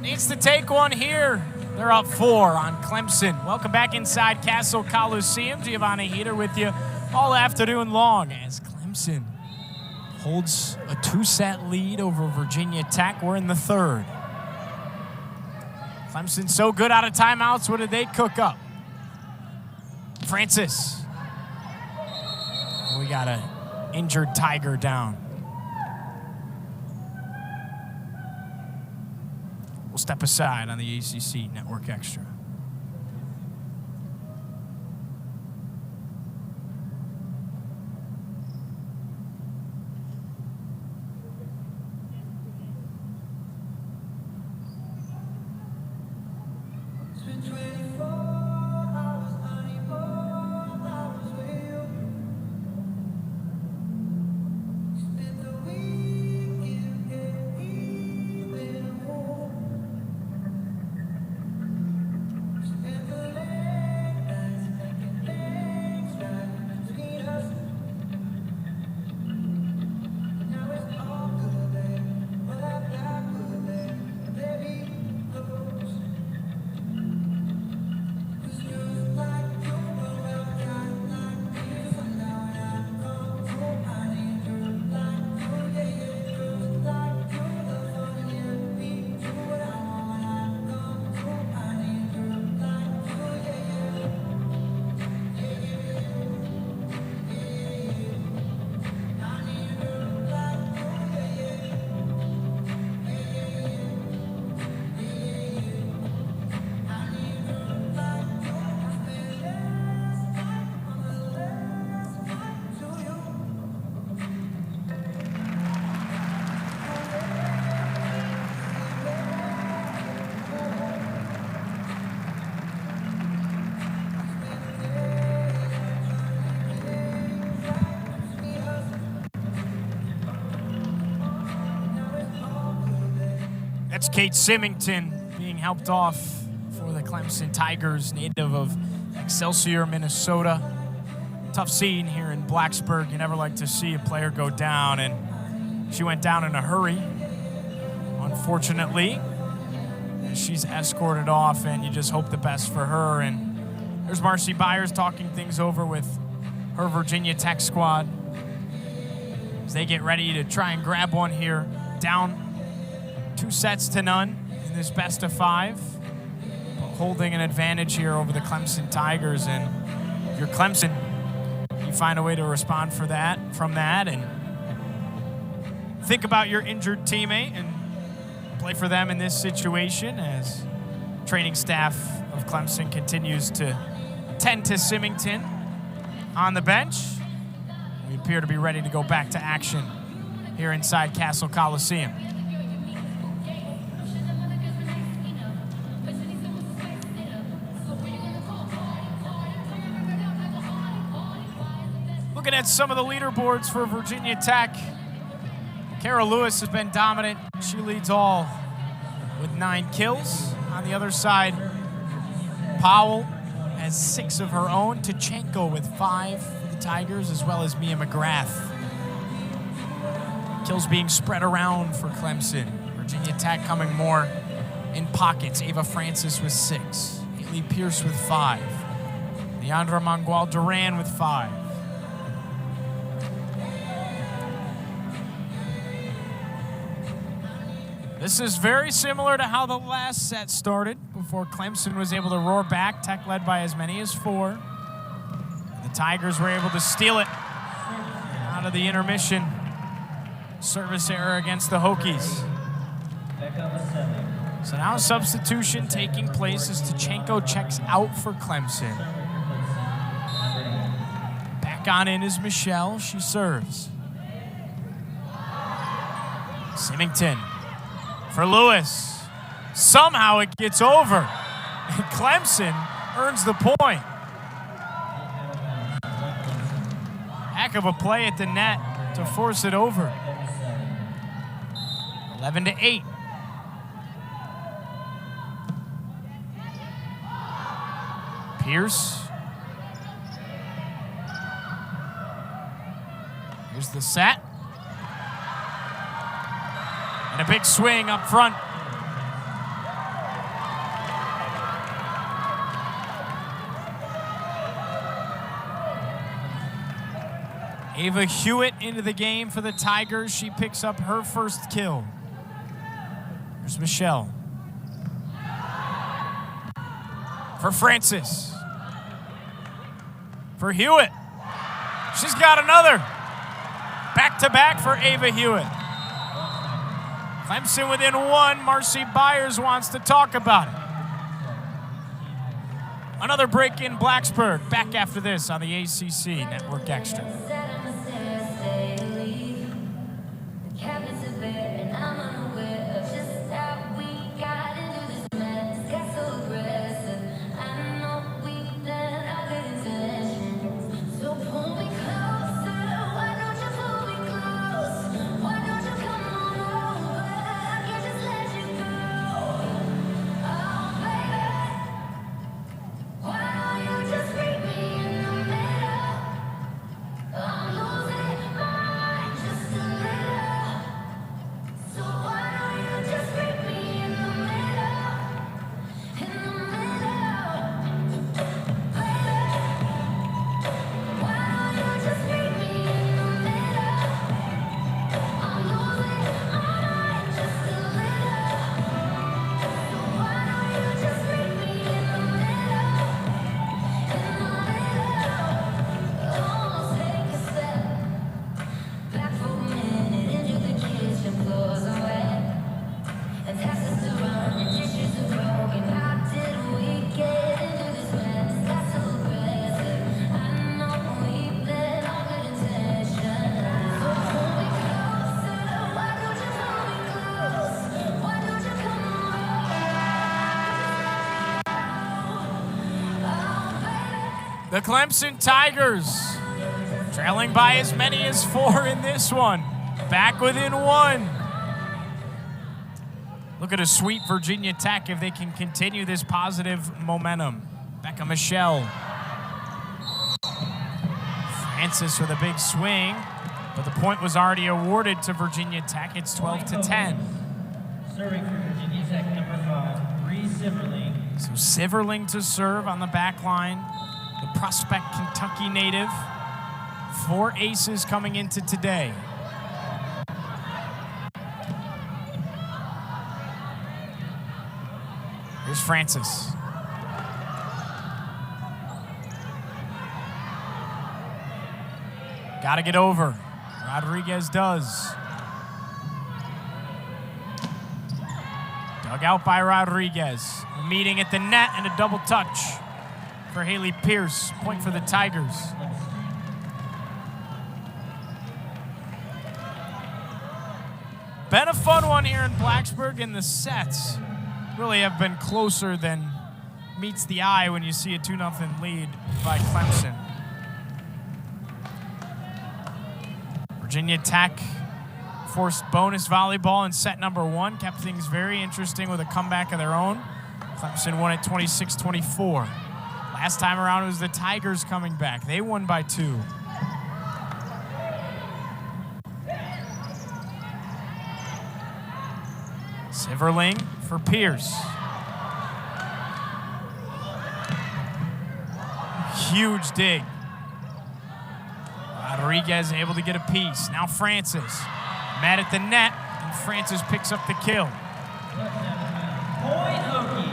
needs to take one here. They're up 4 on Clemson. Welcome back inside Castle Coliseum. Giovanni Heater with you all afternoon long as Clemson holds a 2-set lead over Virginia Tech. We're in the 3rd. Clemson so good out of timeouts. What did they cook up? Francis. We got an injured Tiger down. We'll step aside on the ACC Network Extra. That's Kate Symington being helped off for the Clemson Tigers, native of Excelsior, Minnesota. Tough scene here in Blacksburg. You never like to see a player go down, and she went down in a hurry, unfortunately. She's escorted off, and you just hope the best for her. And there's Marcy Byers talking things over with her Virginia Tech squad as they get ready to try and grab one here. Down 2-0 in this best of 5, but holding an advantage here over the Clemson Tigers. And if you're Clemson, you find a way to respond from that and think about your injured teammate and play for them in this situation as training staff of Clemson continues to tend to Symington on the bench. We appear to be ready to go back to action here inside Castle Coliseum. Looking at some of the leaderboards for Virginia Tech, Kara Lewis has been dominant. She leads all with 9 kills. On the other side, Powell has 6 of her own. Tachenko with 5 for the Tigers, as well as Mia McGrath. Kills being spread around for Clemson. Virginia Tech coming more in pockets. Ava Francis with 6. Haley Pierce with 5. Leandra Mangual-Duran with 5. This is very similar to how the last set started before Clemson was able to roar back. Tech led by as many as 4. The Tigers were able to steal it out of the intermission. Service error against the Hokies. So now a substitution taking place as Tachenko checks out for Clemson. Back on in is Michelle. She serves. Symington for Lewis. Somehow it gets over. And Clemson earns the point. Heck of a play at the net to force it over. 11-8. Pierce. Here's the set. And a big swing up front. Ava Hewitt into the game for the Tigers. She picks up her first kill. There's Michelle. For Francis. For Hewitt. She's got another. Back-to-back for Ava Hewitt. Clemson within 1. Marcy Byers wants to talk about it. Another break in Blacksburg. Back after this on the ACC Network Extra. The Clemson Tigers trailing by as many as 4 in this one. Back within 1. Look at a sweep Virginia Tech if they can continue this positive momentum. Becca Michelle. Francis with a big swing, but the point was already awarded to Virginia Tech. It's 12-10. Serving for Virginia Tech, number 5, Bree Siverling. So Siverling to serve on the back line. The Prospect, Kentucky native. 4 aces coming into today. Here's Francis. Got to get over. Rodriguez does. Dug out by Rodriguez. A meeting at the net and a double touch for Haley Pierce. Point for the Tigers. Been a fun one here in Blacksburg, and the sets really have been closer than meets the eye when you see a 2-0 lead by Clemson. Virginia Tech forced bonus volleyball in set number 1, kept things very interesting with a comeback of their own. Clemson won it 26-24. Last time around, it was the Tigers coming back. They won by 2. Siverling for Pierce. Huge dig. Rodriguez able to get a piece. Now Francis. Mad at the net, and Francis picks up the kill. Point Hokies.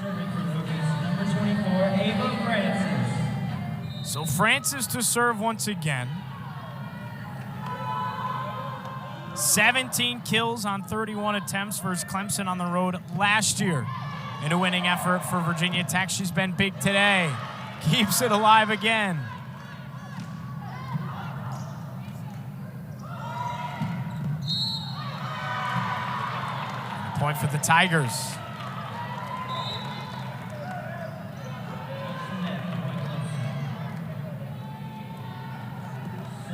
Serving for the Hokies, number 24, Ava Francis. So Francis to serve once again. 17 kills on 31 attempts versus Clemson on the road last year. In a winning effort for Virginia Tech. She's been big today. Keeps it alive again. Point for the Tigers.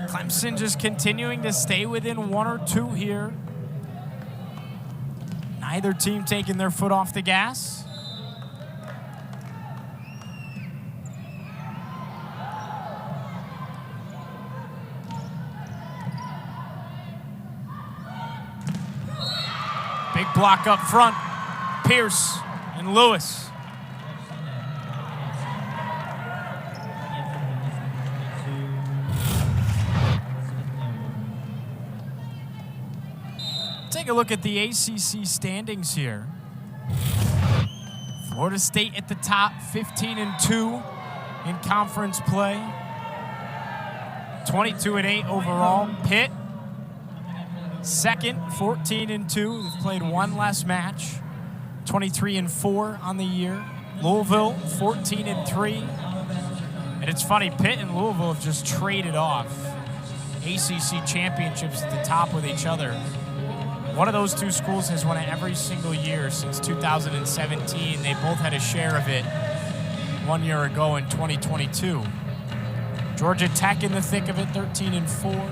Clemson just continuing to stay within 1 or 2 here. Neither team taking their foot off the gas. Big block up front. Pierce and Lewis. Take a look at the ACC standings here. Florida State at the top, 15-2 in conference play. 22-8 overall. Pitt, second, 14-2. They've played 1 less match. 23-4 on the year. Louisville, 14-3. And it's funny, Pitt and Louisville have just traded off ACC championships at the top with each other. One of those 2 schools has won it every single year since 2017. They both had a share of it 1 year ago in 2022. Georgia Tech in the thick of it, 13-4.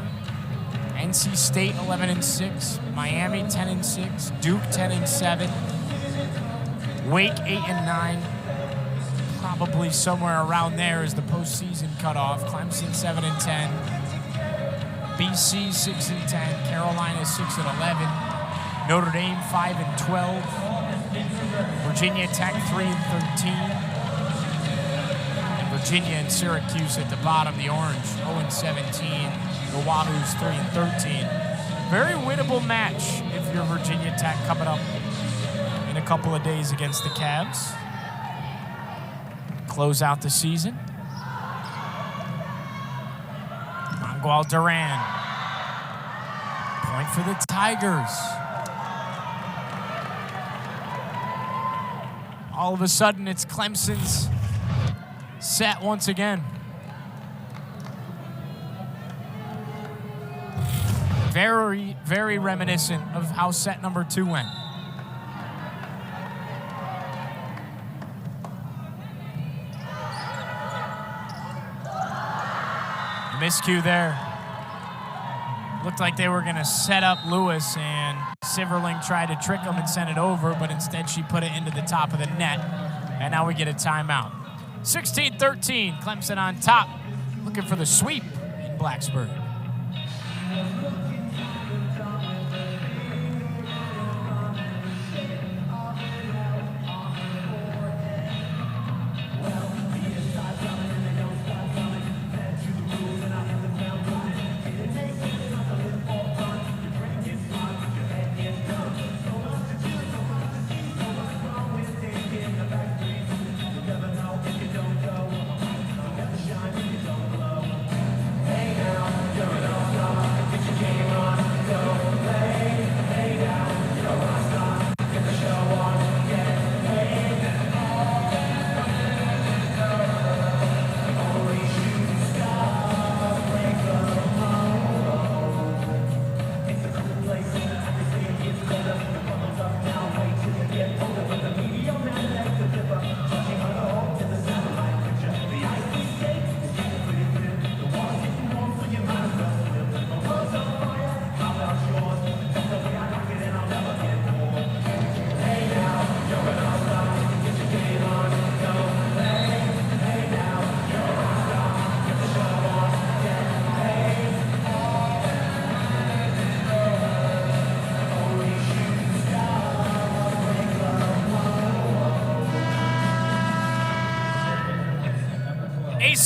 NC State, 11-6. Miami, 10-6. Duke, 10-7. Wake, 8-9. Probably somewhere around there is the postseason cutoff. Clemson, 7-10. BC, 6-10. Carolina, 6-11. Notre Dame, 5-12. Virginia Tech, 3-13. And Virginia and Syracuse at the bottom, the Orange, 0-17. The Wahoos, 3-13. Very winnable match if you're Virginia Tech coming up in a couple of days against the Cavs. Close out the season. Mangual Duran. Point for the Tigers. All of a sudden, it's Clemson's set once again. Very, very reminiscent of how set number 2 went. Miscue there. Looked like they were going to set up Lewis, and Siverling tried to trick him and send it over, but instead she put it into the top of the net, and now we get a timeout. 16-13, Clemson on top, looking for the sweep in Blacksburg.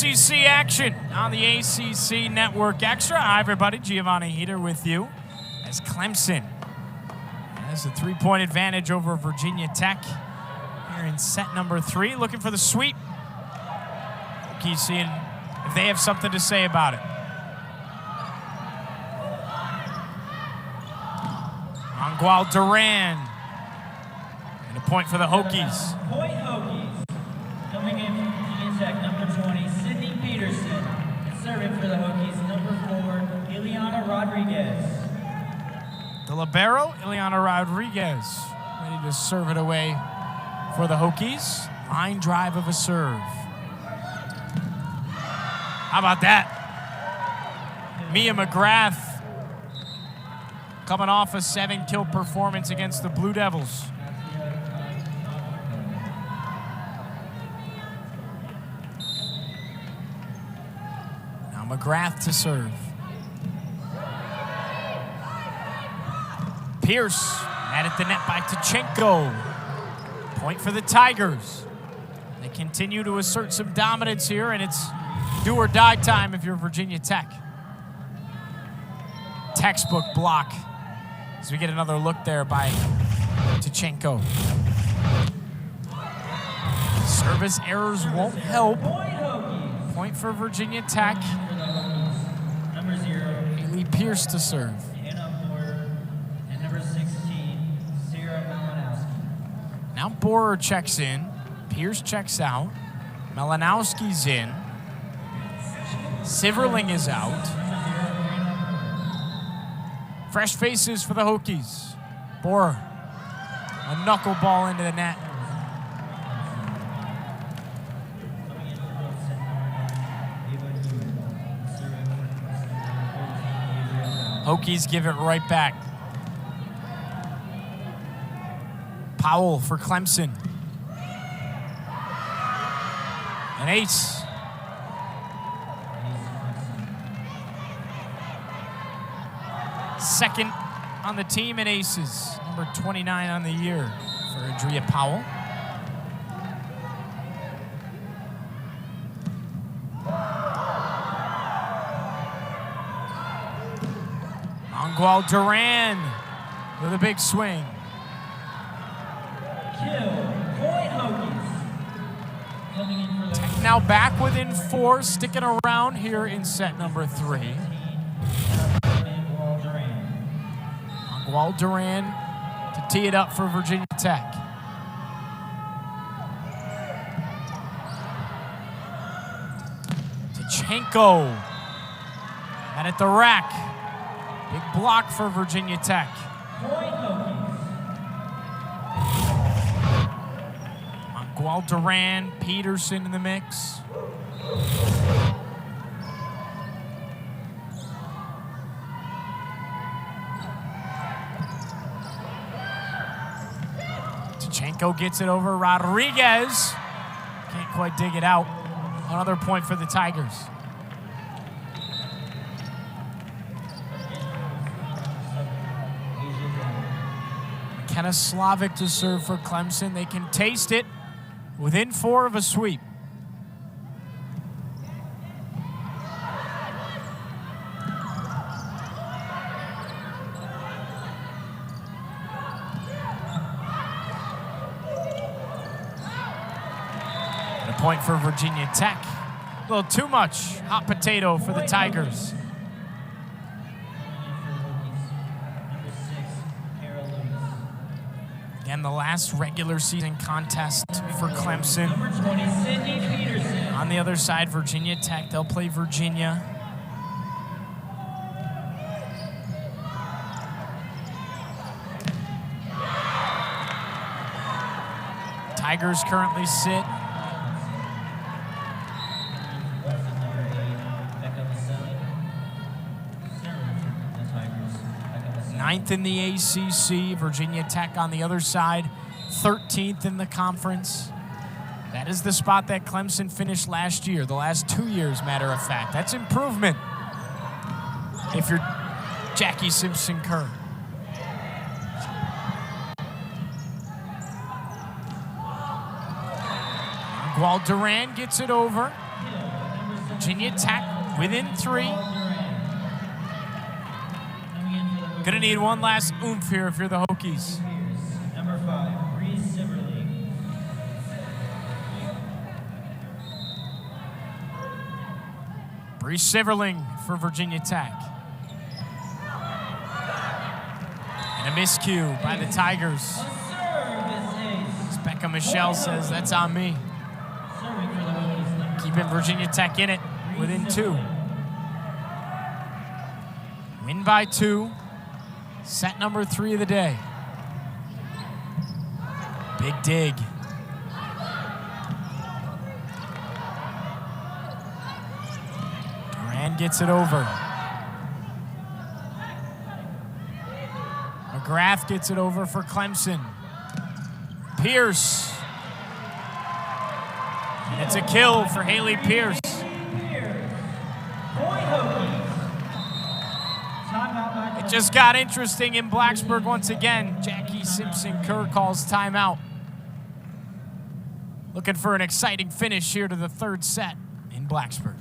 ACC action on the ACC Network Extra. Hi, everybody. Giovanni Heater with you as Clemson has a 3-point advantage over Virginia Tech here in set number 3. Looking for the sweep. Hokies seeing if they have something to say about it. Angual Duran. And a point for the Hokies. Point Hokies. Coming in from Virginia Tech, number 20, Sydney Peterson. And serving for the Hokies, number 4, Ileana Rodriguez. The libero, Ileana Rodriguez, ready to serve it away for the Hokies. Line drive of a serve. How about that? Mia McGrath coming off a 7-kill performance against the Blue Devils. Now McGrath to serve. Pierce, mad at the net by Tkachenko. Point for the Tigers. They continue to assert some dominance here, and it's do or die time if you're Virginia Tech. Textbook block as we get another look there by Tkachenko. Service errors won't help. Point for Virginia Tech. Number 0, Haley Pierce to serve. and number 16, Sarah Malinowski. Now Borer checks in. Pierce checks out. Malinowski's in. Siverling is out. Fresh faces for the Hokies. Borer, a knuckleball into the net. Hokies give it right back. Powell for Clemson. An ace. Second on the team in aces. Number 29 on the year for Adria Powell. Angual Duran with a big swing. Point Hokies. Coming in for the Tech now back within 4, sticking around here in set number 3. Angual Duran to tee it up for Virginia Tech. Tkachenko. And at the rack. Big block for Virginia Tech. Point Hokies. Angual Duran, Peterson in the mix. Tkachenko gets it over. Rodriguez can't quite dig it out. Another point for the Tigers. McKenna Slavic to serve for Clemson. They can taste it within 4 of a sweep. And a point for Virginia Tech. A little too much hot potato for the Tigers. Again, the last regular season contest for Clemson. Number 20, Sydney Peterson. On the other side, Virginia Tech. They'll play Virginia. Tigers currently sit ninth in the ACC. Virginia Tech on the other side, 13th in the conference. That is the spot that Clemson finished last year, the last 2 years, matter of fact. That's improvement if you're Jackie Simpson-Kerr. Angual Duran gets it over. Virginia Tech within 3. Gonna need one last oomph here if you're the Hokies. Number 5, Reese Silverling. Breeze Siverling for Virginia Tech. And a miscue by the Tigers. As Becca Michelle says, that's on me. Keeping Virginia Tech in it within 2. Win by 2. Set number 3 of the day. Big dig. Duran gets it over. McGrath gets it over for Clemson. Pierce. And it's a kill for Haley Pierce. It just got interesting in Blacksburg once again. Jackie Simpson-Kerr calls timeout. Looking for an exciting finish here to the 3rd set in Blacksburg.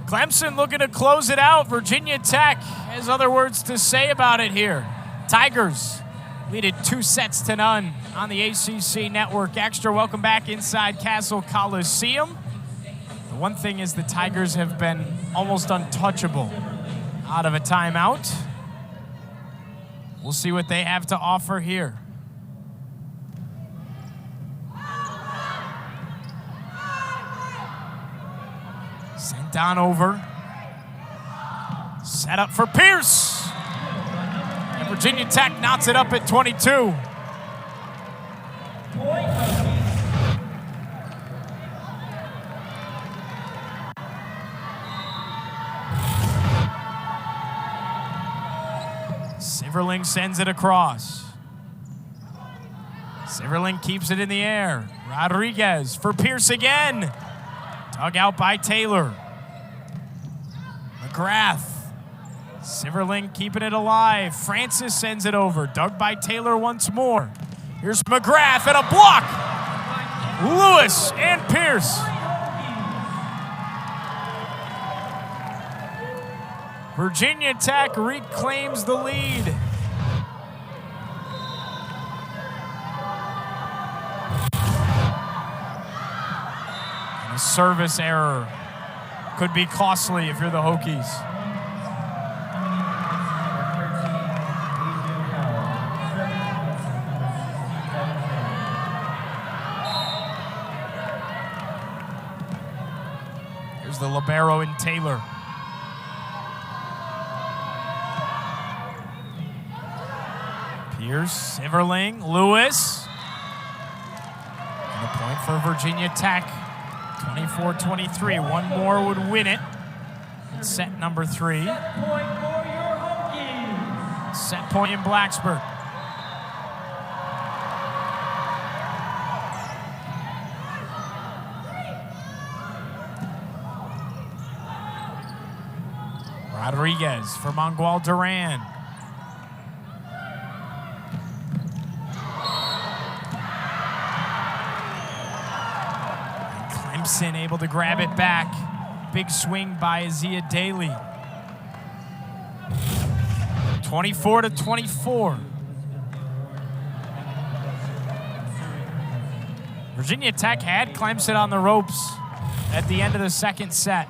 Clemson looking to close it out. Virginia Tech has other words to say about it here. Tigers lead it 2-0 on the ACC Network Extra. Welcome back inside Castle Coliseum. The one thing is the Tigers have been almost untouchable out of a timeout. We'll see what they have to offer here. Sent on over. Set up for Pierce. And Virginia Tech knots it up at 22. Siverling sends it across. Siverling keeps it in the air. Rodriguez for Pierce again. Dug out by Taylor. McGrath. Siverling keeping it alive. Francis sends it over. Dug by Taylor once more. Here's McGrath and a block. Lewis and Pierce. Virginia Tech reclaims the lead. A service error could be costly if you're the Hokies. Here's the libero in Taylor. Pierce, Siverling, Lewis. And a point for Virginia Tech. 24-23, one more would win it. It's set number 3. Set point for your Hokies. Set point in Blacksburg. Rodriguez for Mangual Duran. And Clemson able to grab it back. Big swing by Azia Daly. 24-24. Virginia Tech had Clemson on the ropes at the end of the second set.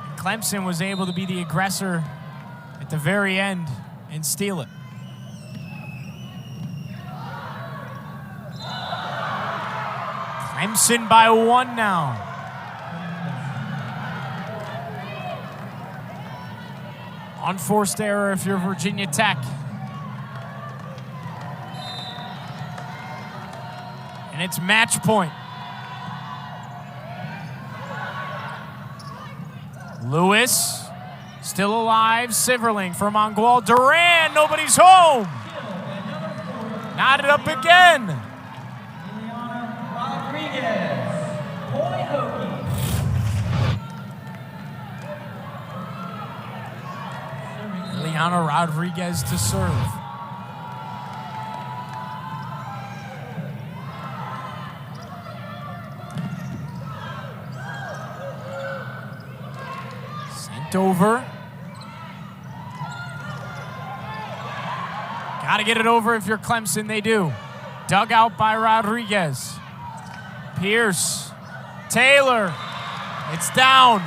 And Clemson was able to be the aggressor at the very end and steal it. Clemson by 1 now. Unforced error if you're Virginia Tech. And it's match point. Lewis, still alive. Siverling for Mangual Duran. Nobody's home. Knotted up again. Ileana Rodriguez to serve. Sent over. Got to get it over if you're Clemson. They do. Dug out by Rodriguez. Pierce. Taylor. It's down.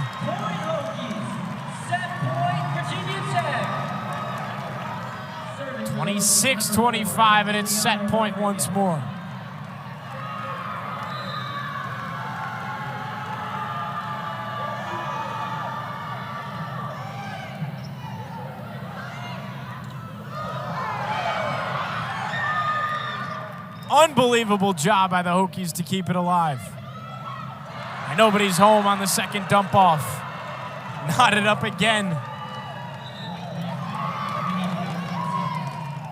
26-25, and it's set point once more. Unbelievable job by the Hokies to keep it alive. And nobody's home on the second dump off. Knotted up again.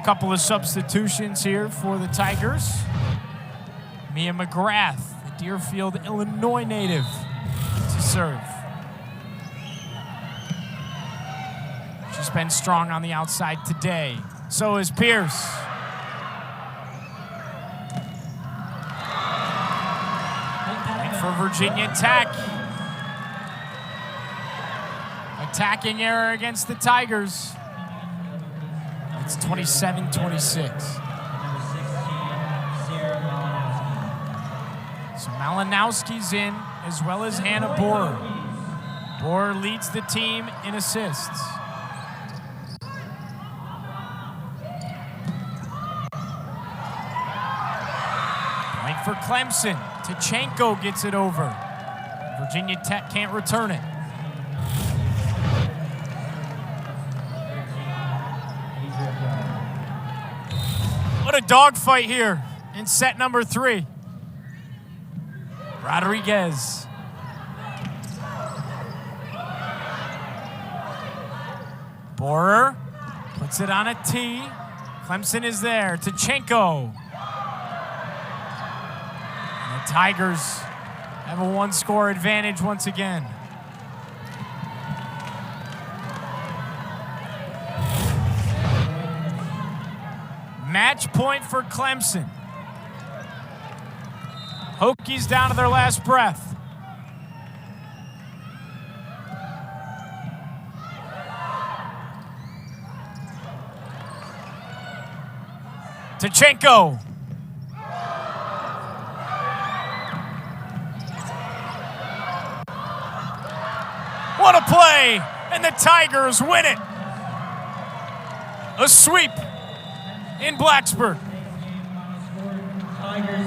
Couple of substitutions here for the Tigers. Mia McGrath, the Deerfield, Illinois native, to serve. She's been strong on the outside today. So is Pierce. And for Virginia Tech. Attacking error against the Tigers. It's 27-26. So Malinowski's in, as well as Hannah Borer. Borer leads the team in assists. Point for Clemson. Tachenko gets it over. Virginia Tech can't return it. What a dogfight here in set number 3. Rodriguez. Borer puts it on a tee. Clemson is there. Tachenko. And the Tigers have a 1-score advantage once again. Match point for Clemson. Hokies down to their last breath. Tachenko. What a play! And the Tigers win it. A sweep in Blacksburg. Tigers